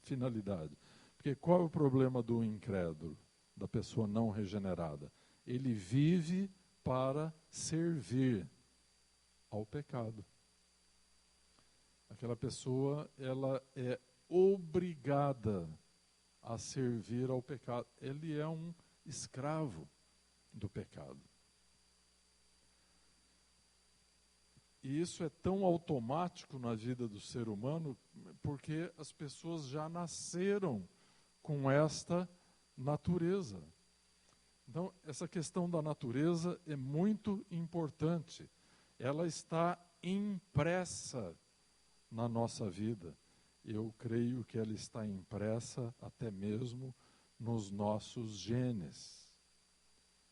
finalidade. Porque qual é o problema do incrédulo, da pessoa não regenerada? Ele vive para servir. ao pecado. Aquela pessoa, ela é obrigada a servir ao pecado. Ele é um escravo do pecado. E isso é tão automático na vida do ser humano, porque as pessoas já nasceram com esta natureza. Então, essa questão da natureza é muito importante. Ela está impressa na nossa vida. Eu creio que ela está impressa até mesmo nos nossos genes,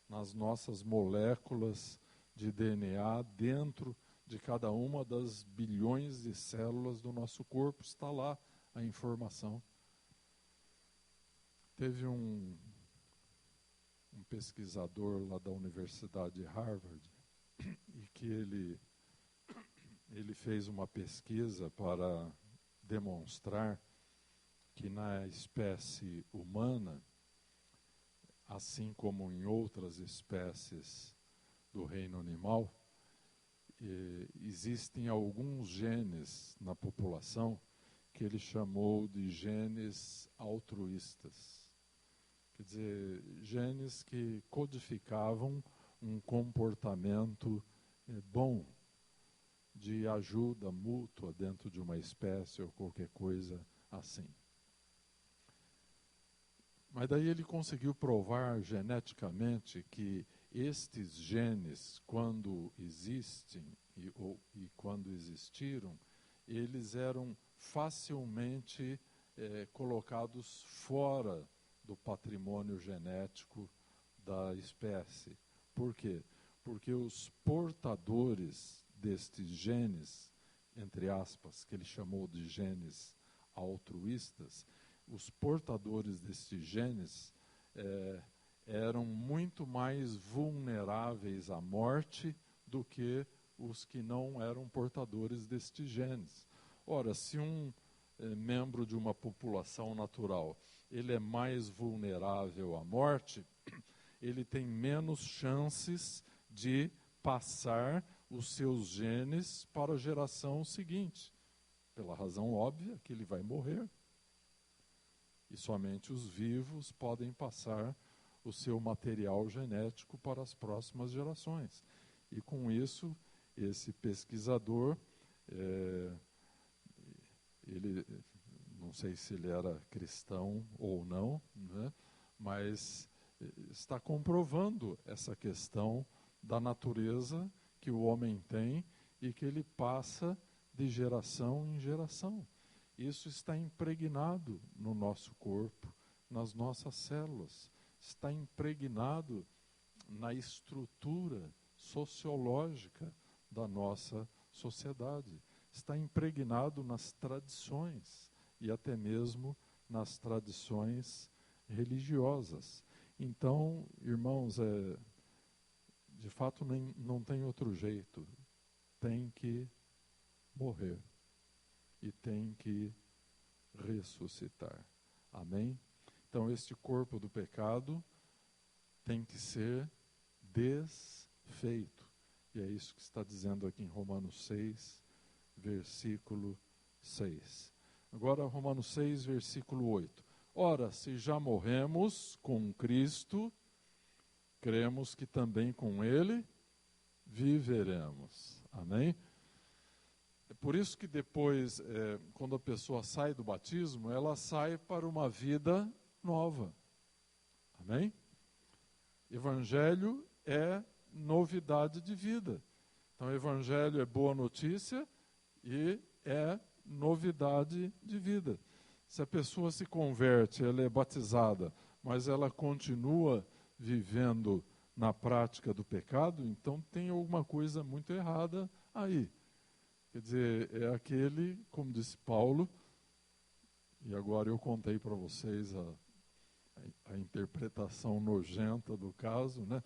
nas nossas moléculas de DNA, dentro de cada uma das bilhões de células do nosso corpo, está lá a informação. Teve um pesquisador lá da Universidade de Harvard, e que ele fez uma pesquisa para demonstrar que na espécie humana, assim como em outras espécies do reino animal, existem alguns genes na população que ele chamou de genes altruístas. Quer dizer, genes que codificavam um comportamento bom, de ajuda mútua dentro de uma espécie ou qualquer coisa assim. Mas daí ele conseguiu provar geneticamente que estes genes, quando existem e quando existiram, eles eram facilmente colocados fora do patrimônio genético da espécie. Por quê? Porque os portadores destes genes, entre aspas, que ele chamou de genes altruístas, os portadores destes genes eram muito mais vulneráveis à morte do que os que não eram portadores destes genes. Ora, se um membro de uma população natural ele é mais vulnerável à morte, ele tem menos chances de passar os seus genes para a geração seguinte, pela razão óbvia que ele vai morrer. E somente os vivos podem passar o seu material genético para as próximas gerações. E com isso, esse pesquisador, ele, não sei se ele era cristão ou não, né, mas está comprovando essa questão da natureza que o homem tem e que ele passa de geração em geração. Isso está impregnado no nosso corpo, nas nossas células, está impregnado na estrutura sociológica da nossa sociedade, está impregnado nas tradições e até mesmo nas tradições religiosas. Então, irmãos, de fato não tem outro jeito, tem que morrer e tem que ressuscitar. Amém? Então, este corpo do pecado tem que ser desfeito. E é isso que está dizendo aqui em Romanos 6, versículo 6. Agora, Romanos 6, versículo 8. Ora, se já morremos com Cristo, cremos que também com Ele viveremos. Amém? É por isso que depois, quando a pessoa sai do batismo, ela sai para uma vida nova. Amém? Evangelho é novidade de vida. Então, evangelho é boa notícia e é novidade de vida. Se a pessoa se converte, ela é batizada, mas ela continua vivendo na prática do pecado, então tem alguma coisa muito errada aí. Quer dizer, é aquele, como disse Paulo, e agora eu contei para vocês a interpretação nojenta do caso, né?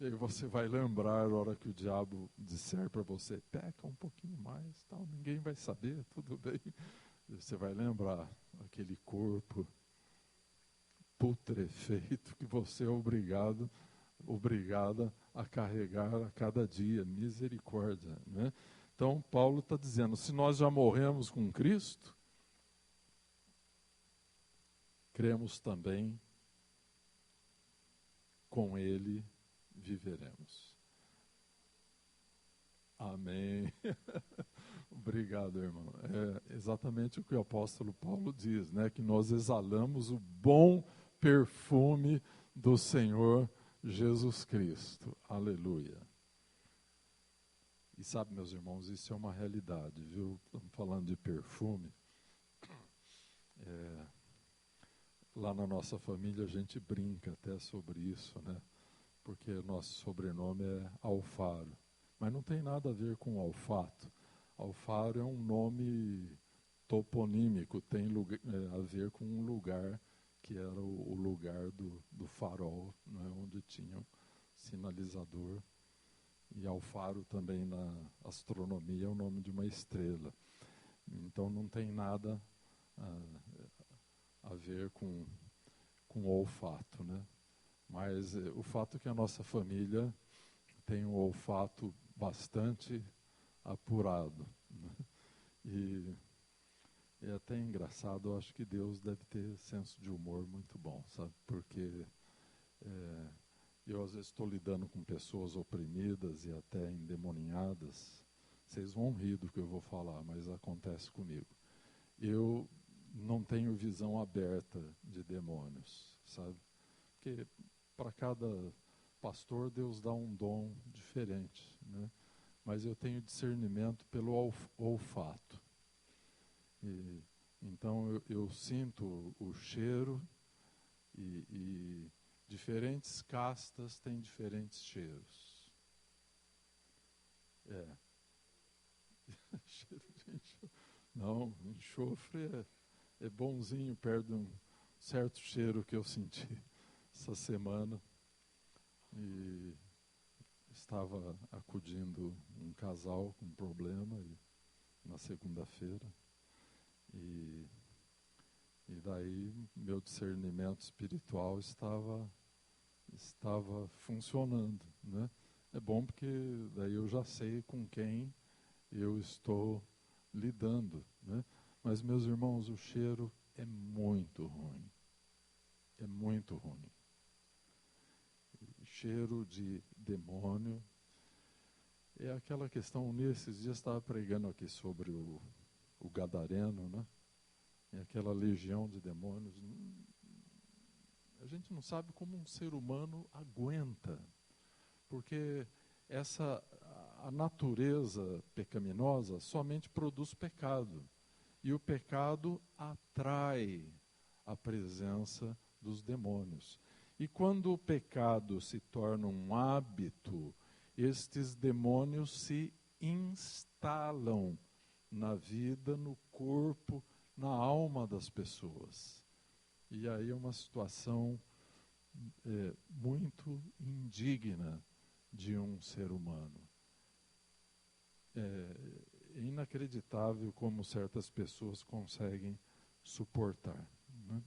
E aí você vai lembrar a hora que o diabo disser para você, peca um pouquinho mais, tal, ninguém vai saber, tudo bem. E você vai lembrar aquele corpo putrefeito que você é obrigado obrigada a carregar a cada dia, misericórdia, né? Então, Paulo está dizendo, se nós já morremos com Cristo, cremos também, com Ele viveremos. Amém. Obrigado, irmão. É exatamente o que o apóstolo Paulo diz, né? Que nós exalamos o bom perfume do Senhor Jesus Cristo. Aleluia. E sabe, meus irmãos, isso é uma realidade, viu? Estamos falando de perfume. Lá na nossa família a gente brinca até sobre isso, né? Porque nosso sobrenome é Alfaro. Mas não tem nada a ver com olfato. Alfaro é um nome toponímico, tem a ver com um lugar que era o lugar do farol, né, onde tinha um sinalizador. E Alfaro também na astronomia é o nome de uma estrela. Então não tem nada a ver com olfato, né? Mas o fato é que a nossa família tem um olfato bastante apurado, né? E é até engraçado, eu acho que Deus deve ter senso de humor muito bom, sabe? Porque eu às vezes estou lidando com pessoas oprimidas e até endemoniadas. Vocês vão rir do que eu vou falar, mas acontece comigo. Eu não tenho visão aberta de demônios, sabe? Porque para cada pastor Deus dá um dom diferente, né? Mas eu tenho discernimento pelo olfato. Então eu sinto o cheiro e diferentes castas têm diferentes cheiros. Cheiro de enxofre. Não, enxofre é bonzinho perto de um certo cheiro que eu senti essa semana. E estava acudindo um casal com problema na segunda-feira. E daí meu discernimento espiritual estava funcionando, né? É bom porque daí eu já sei com quem eu estou lidando, né? Mas, meus irmãos, o cheiro é muito ruim. É muito ruim. Cheiro de demônio. É aquela questão, nesses dias estava pregando aqui sobre o Gadareno, né? E aquela legião de demônios. A gente não sabe como um ser humano aguenta, porque a natureza pecaminosa somente produz pecado, e o pecado atrai a presença dos demônios. E quando o pecado se torna um hábito, estes demônios se instalam na vida, no corpo, na alma das pessoas. E aí é uma situação muito indigna de um ser humano. É inacreditável como certas pessoas conseguem suportar, né?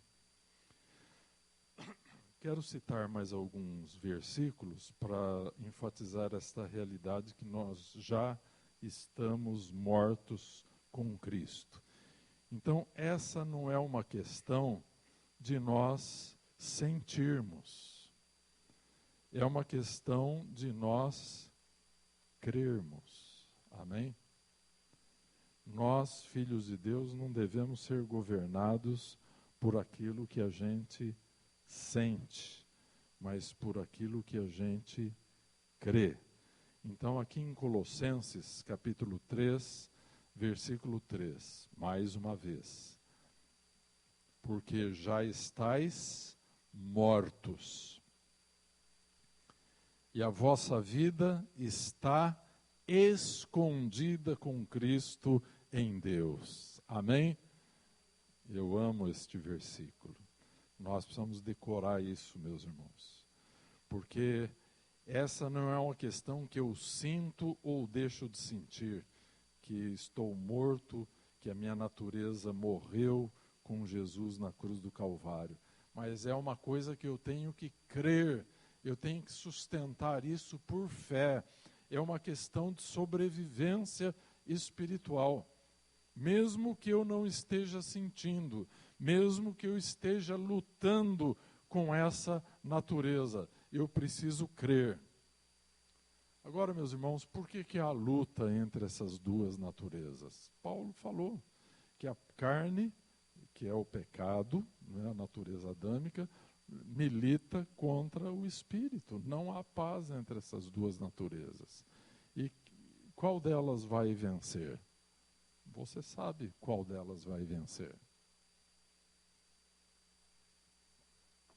Quero citar mais alguns versículos para enfatizar esta realidade que nós já estamos mortos com Cristo. Então, essa não é uma questão de nós sentirmos. É uma questão de nós crermos. Amém? Nós, filhos de Deus, não devemos ser governados por aquilo que a gente sente, mas por aquilo que a gente crê. Então, aqui em Colossenses, capítulo 3, versículo 3, mais uma vez. Porque já estáis mortos, e a vossa vida está escondida com Cristo em Deus. Amém? Eu amo este versículo. Nós precisamos decorar isso, meus irmãos. Porque essa não é uma questão que eu sinto ou deixo de sentir, que estou morto, que a minha natureza morreu com Jesus na cruz do Calvário. Mas é uma coisa que eu tenho que crer Eu tenho que sustentar isso por fé. É uma questão de sobrevivência espiritual. Mesmo que eu não esteja sentindo, mesmo que eu esteja lutando com essa natureza, eu preciso crer. Agora, meus irmãos, por que há luta entre essas duas naturezas? Paulo falou que a carne, que é o pecado, né, a natureza adâmica, milita contra o espírito. Não há paz entre essas duas naturezas. E qual delas vai vencer? Você sabe qual delas vai vencer.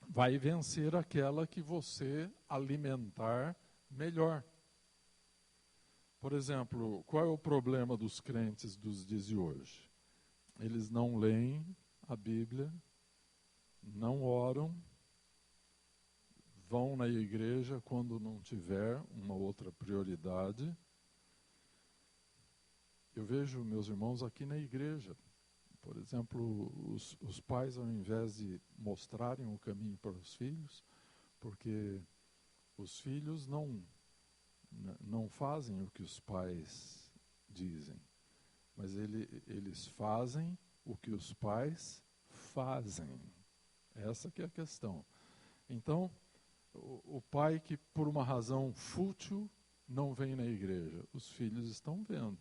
Vai vencer aquela que você alimentar melhor. Por exemplo, qual é o problema dos crentes dos dias de hoje? Eles não leem a Bíblia, não oram, vão na igreja quando não tiver uma outra prioridade. Eu vejo meus irmãos aqui na igreja, por exemplo, os pais, ao invés de mostrarem o caminho para os filhos, porque os filhos não fazem o que os pais dizem, mas eles fazem o que os pais fazem. Essa que é a questão. Então, o pai que por uma razão fútil não vem na igreja, os filhos estão vendo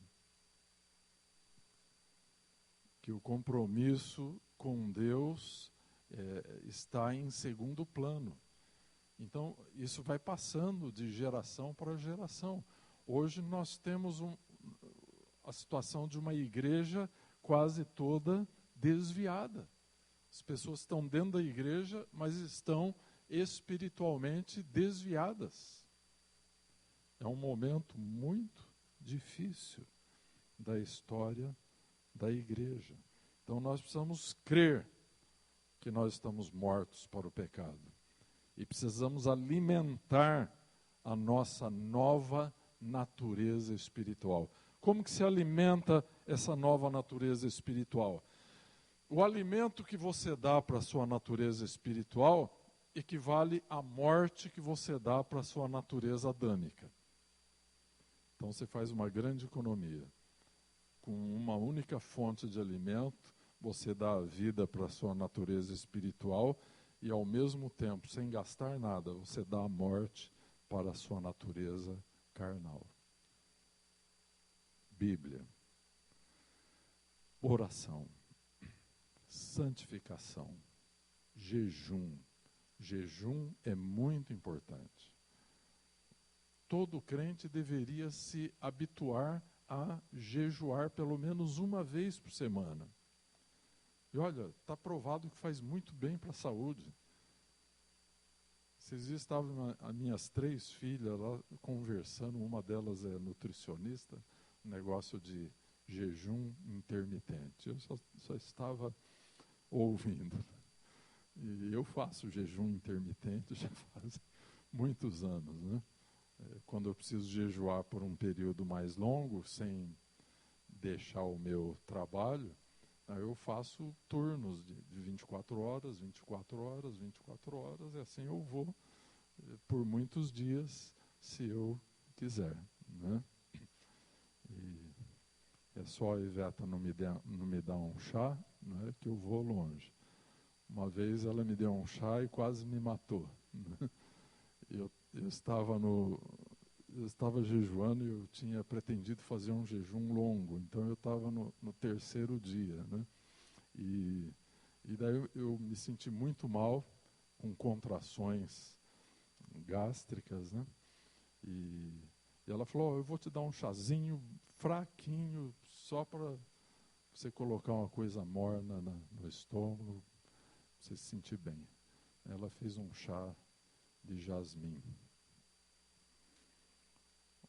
que o compromisso com Deus está em segundo plano. Então, isso vai passando de geração para geração. Hoje nós temos a situação de uma igreja quase toda desviada. As pessoas estão dentro da igreja, mas estão espiritualmente desviadas. É um momento muito difícil da história da igreja. Então nós precisamos crer que nós estamos mortos para o pecado. E precisamos alimentar a nossa nova natureza espiritual. Como que se alimenta essa nova natureza espiritual? O alimento que você dá para a sua natureza espiritual equivale à morte que você dá para a sua natureza adâmica. Então você faz uma grande economia. Com uma única fonte de alimento, você dá a vida para a sua natureza espiritual e, ao mesmo tempo, sem gastar nada, você dá a morte para a sua natureza carnal. Bíblia, oração, santificação, jejum. Jejum é muito importante. Todo crente deveria se habituar a jejuar pelo menos uma vez por semana. E olha, está provado que faz muito bem para a saúde. Esses dias estavam as minhas 3 filhas lá conversando, uma delas é nutricionista, negócio de jejum intermitente. Eu só estava ouvindo. E eu faço jejum intermitente já faz muitos anos, né? Quando eu preciso jejuar por um período mais longo, sem deixar o meu trabalho, eu faço turnos de 24 horas, 24 horas, 24 horas, e assim eu vou por muitos dias, se eu quiser, né? E é só a Iveta não me dar um chá, né, que eu vou longe. Uma vez ela me deu um chá e quase me matou, né? Eu estava jejuando e eu tinha pretendido fazer um jejum longo, então eu estava no 3º dia, né? E daí eu me senti muito mal, com contrações gástricas, né? E ela falou, eu vou te dar um chazinho fraquinho, só para você colocar uma coisa morna no estômago, para você se sentir bem. Ela fez um chá de jasmim.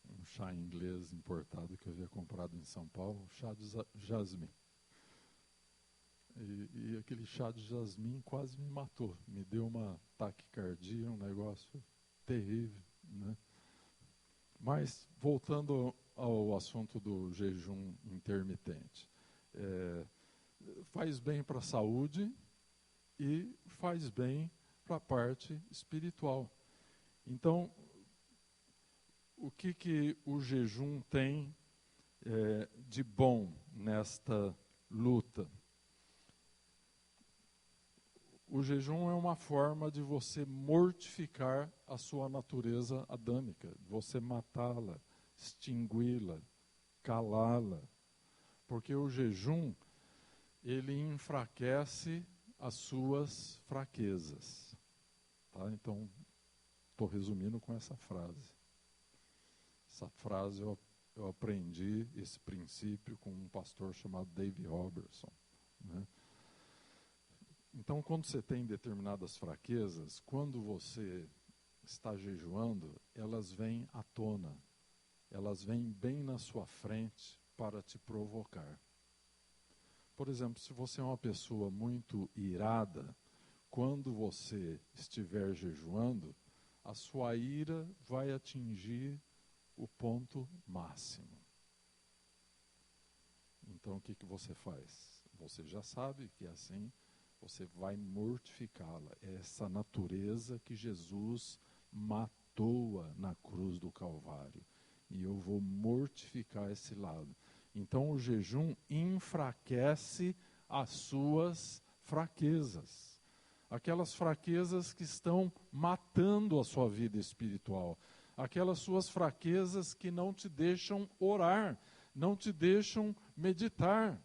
Um chá inglês importado que eu havia comprado em São Paulo, um chá de jasmim. E aquele chá de jasmim quase me matou. Me deu uma taquicardia, um negócio terrível, né? Mas, voltando ao assunto do jejum intermitente. Faz bem para a saúde e faz bem para a parte espiritual. Então, o que o jejum tem de bom nesta luta? O jejum é uma forma de você mortificar a sua natureza adâmica, você matá-la, extingui-la, calá-la. Porque o jejum, ele enfraquece as suas fraquezas. Tá? Então, estou resumindo com essa frase. Essa frase eu aprendi, esse princípio, com um pastor chamado Dave Robertson. Né? Então, quando você tem determinadas fraquezas, quando você está jejuando, elas vêm à tona. Elas vêm bem na sua frente para te provocar. Por exemplo, se você é uma pessoa muito irada, quando você estiver jejuando, a sua ira vai atingir o ponto máximo. Então, o que você faz? Você já sabe que assim você vai mortificá-la. É essa natureza que Jesus matou na cruz do Calvário. E eu vou mortificar esse lado. Então, o jejum enfraquece as suas fraquezas. Aquelas fraquezas que estão matando a sua vida espiritual. Aquelas suas fraquezas que não te deixam orar, não te deixam meditar.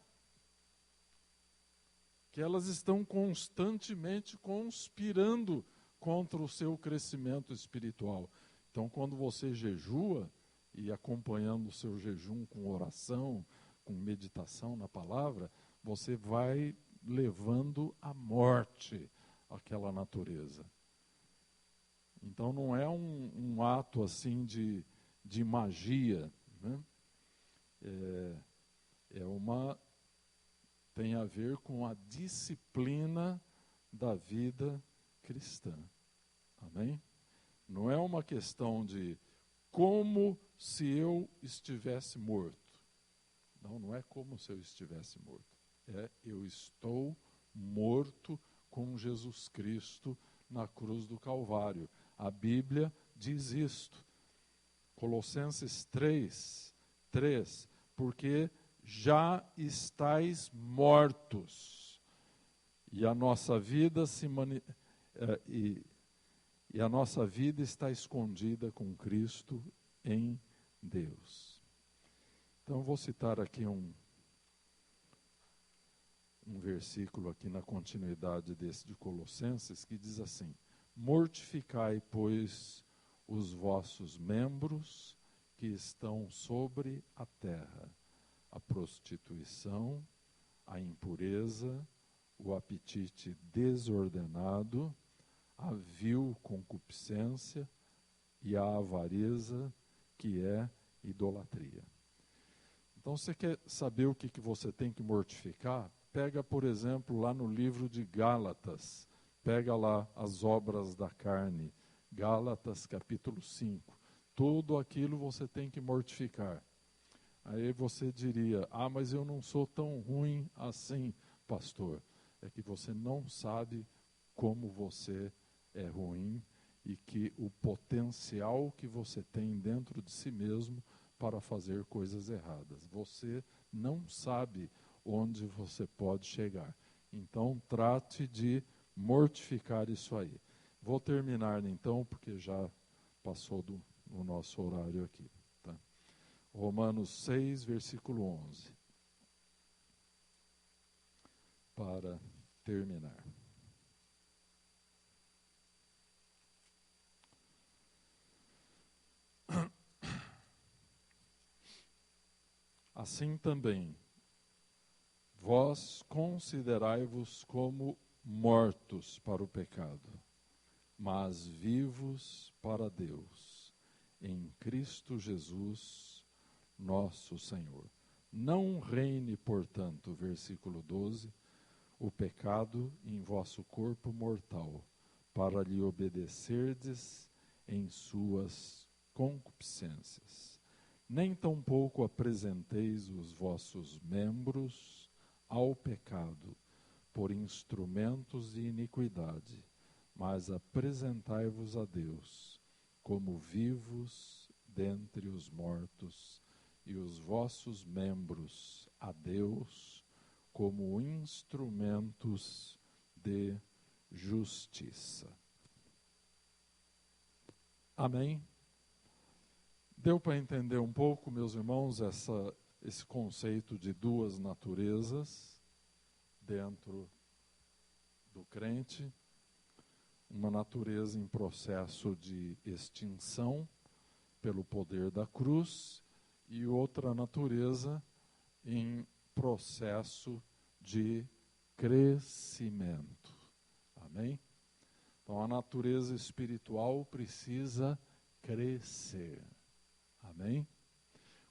Que elas estão constantemente conspirando contra o seu crescimento espiritual. Então, quando você jejua, e acompanhando o seu jejum com oração, com meditação na palavra, você vai levando à morte aquela natureza. Então, não é um ato assim de magia, né? Tem a ver com a disciplina da vida cristã. Amém? Não é uma questão de como se eu estivesse morto. Não é como se eu estivesse morto. Eu estou morto com Jesus Cristo na cruz do Calvário. A Bíblia diz isto. Colossenses 3, porque já estáis mortos, e a nossa vida e a nossa vida está escondida com Cristo em Deus. Então eu vou citar aqui um versículo aqui na continuidade desse de Colossenses, que diz assim: mortificai, pois, os vossos membros que estão sobre a terra, a prostituição, a impureza, o apetite desordenado, a vil concupiscência e a avareza, que é idolatria. Então, você quer saber o que você tem que mortificar? Pega, por exemplo, lá no livro de Gálatas, pega lá as obras da carne, Gálatas capítulo 5. Tudo aquilo você tem que mortificar. Aí você diria, mas eu não sou tão ruim assim, pastor. É que você não sabe como você é ruim e que o potencial que você tem dentro de si mesmo para fazer coisas erradas. Você não sabe onde você pode chegar. Então, trate de mortificar isso aí. Vou terminar então, porque já passou do nosso horário aqui. Tá? Romanos 6, versículo 11. Para terminar. Assim também, vós considerai-vos como mortos para o pecado, mas vivos para Deus, em Cristo Jesus, nosso Senhor. Não reine, portanto, versículo 12, o pecado em vosso corpo mortal, para lhe obedecerdes em suas concupiscências. Nem tampouco apresenteis os vossos membros ao pecado, por instrumentos de iniquidade, mas apresentai-vos a Deus como vivos dentre os mortos, e os vossos membros a Deus como instrumentos de justiça. Amém? Deu para entender um pouco, meus irmãos, esse conceito de duas naturezas dentro do crente? Uma natureza em processo de extinção pelo poder da cruz e outra natureza em processo de crescimento. Amém? Então a natureza espiritual precisa crescer. Amém?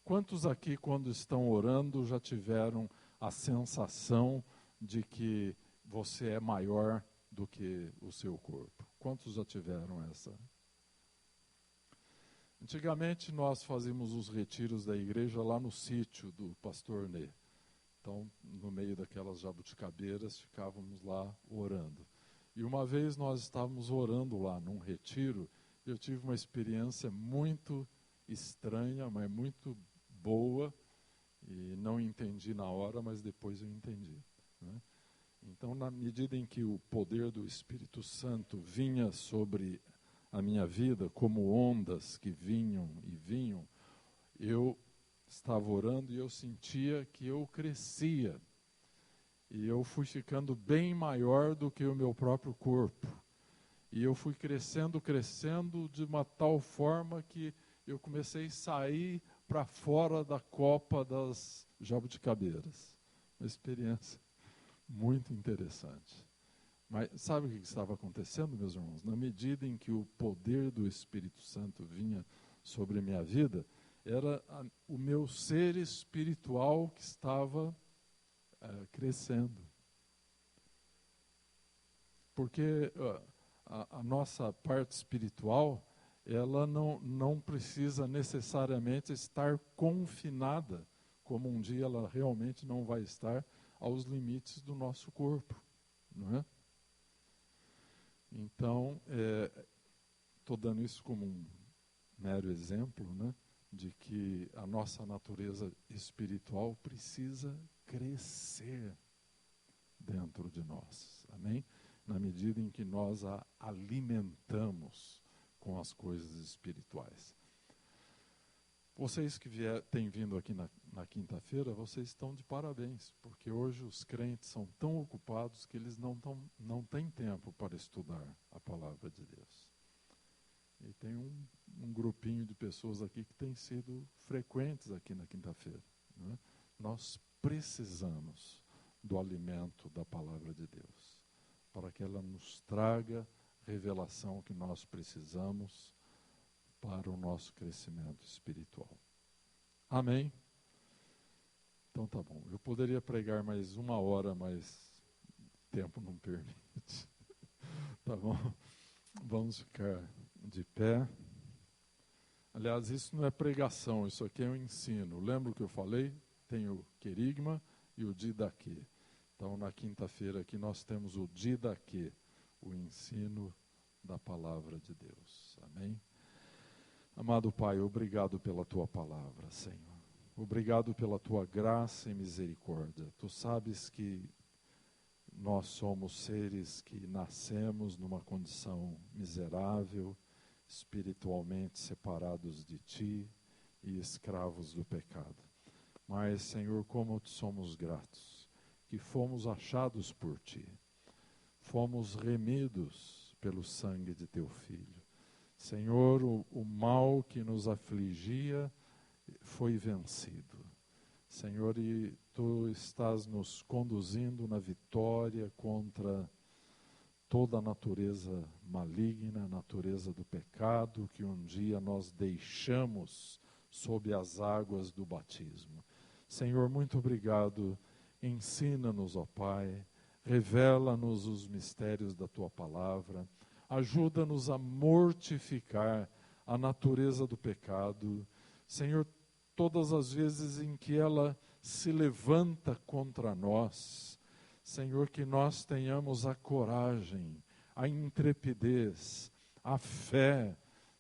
Quantos aqui, quando estão orando, já tiveram a sensação de que você é maior do que o seu corpo? Quantos já tiveram essa? Antigamente nós fazíamos os retiros da igreja lá no sítio do pastor Ney. Então, no meio daquelas jabuticabeiras, ficávamos lá orando. E uma vez nós estávamos orando lá num retiro, e eu tive uma experiência muito estranha, mas muito boa, e não entendi na hora, mas depois eu entendi, né? Então, na medida em que o poder do Espírito Santo vinha sobre a minha vida, como ondas que vinham e vinham, eu estava orando e eu sentia que eu crescia. E eu fui ficando bem maior do que o meu próprio corpo. E eu fui crescendo de uma tal forma que eu comecei a sair para fora da copa das jabuticabeiras. Uma experiência muito interessante. Mas sabe o que estava acontecendo, meus irmãos? Na medida em que o poder do Espírito Santo vinha sobre a minha vida, era o meu ser espiritual que estava crescendo. Porque a nossa parte espiritual, ela não precisa necessariamente estar confinada, como um dia ela realmente não vai estar, aos limites do nosso corpo, não é? Então, estou dando isso como um mero exemplo, né, de que a nossa natureza espiritual precisa crescer dentro de nós, amém? Na medida em que nós a alimentamos com as coisas espirituais. Vocês que têm vindo aqui na quinta-feira, vocês estão de parabéns, porque hoje os crentes são tão ocupados que eles não têm tempo para estudar a palavra de Deus. E tem um grupinho de pessoas aqui que tem sido frequentes aqui na quinta-feira, né? Nós precisamos do alimento da palavra de Deus, para que ela nos traga revelação que nós precisamos para o nosso crescimento espiritual. Amém? Então tá bom. Eu poderia pregar mais 1 hora, mas o tempo não permite. Tá bom? Vamos ficar de pé. Aliás, isso não é pregação, isso aqui é um ensino. Lembra o que eu falei? Tem o querigma e o didaquê. Então, na quinta-feira aqui nós temos o didaquê, o ensino da palavra de Deus. Amém? Amado Pai, obrigado pela Tua palavra, Senhor. Obrigado pela Tua graça e misericórdia. Tu sabes que nós somos seres que nascemos numa condição miserável, espiritualmente separados de Ti e escravos do pecado. Mas, Senhor, como Te somos gratos, que fomos achados por Ti, fomos remidos pelo sangue de Teu Filho. Senhor, o mal que nos afligia foi vencido. Senhor, e Tu estás nos conduzindo na vitória contra toda a natureza maligna, a natureza do pecado, que um dia nós deixamos sob as águas do batismo. Senhor, muito obrigado. Ensina-nos, ó Pai, revela-nos os mistérios da Tua palavra. Ajuda-nos a mortificar a natureza do pecado. Senhor, todas as vezes em que ela se levanta contra nós, Senhor, que nós tenhamos a coragem, a intrepidez, a fé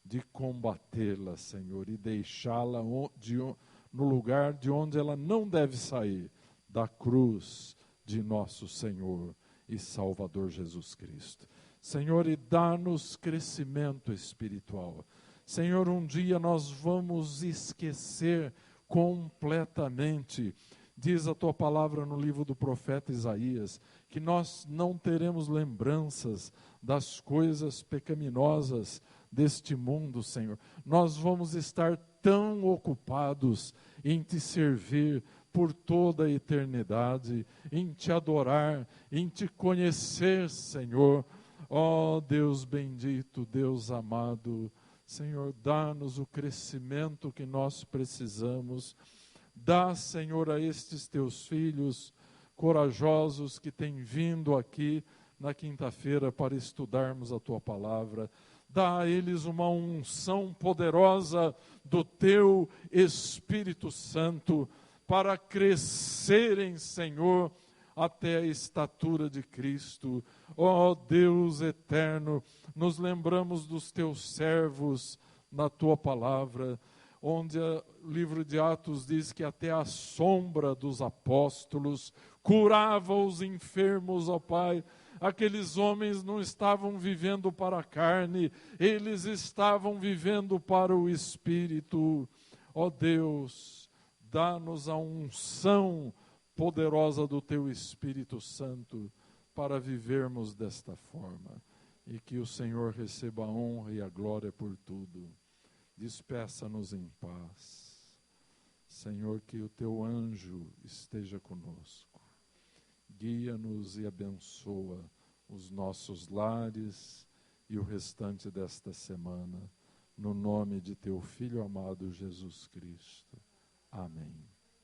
de combatê-la, Senhor, e deixá-la no lugar de onde ela não deve sair, da cruz de nosso Senhor e Salvador Jesus Cristo. Senhor, e dá-nos crescimento espiritual. Senhor, um dia nós vamos esquecer completamente. Diz a tua palavra no livro do profeta Isaías, que nós não teremos lembranças das coisas pecaminosas deste mundo, Senhor. Nós vamos estar tão ocupados em te servir por toda a eternidade, em te adorar, em te conhecer, Senhor. Ó Deus bendito, Deus amado, Senhor, dá-nos o crescimento que nós precisamos. Dá, Senhor, a estes teus filhos corajosos que têm vindo aqui na quinta-feira para estudarmos a tua palavra. Dá a eles uma unção poderosa do teu Espírito Santo para crescerem, Senhor, até a estatura de Cristo. Ó Deus eterno, nos lembramos dos teus servos na tua palavra, onde o livro de Atos diz que até a sombra dos apóstolos curava os enfermos, ó Pai. Aqueles homens não estavam vivendo para a carne, eles estavam vivendo para o Espírito. Ó Deus, dá-nos a unção poderosa do Teu Espírito Santo para vivermos desta forma. E que o Senhor receba a honra e a glória por tudo. Despeça-nos em paz. Senhor, que o Teu anjo esteja conosco. Guia-nos e abençoa os nossos lares e o restante desta semana, no nome de Teu Filho amado Jesus Cristo. Amém.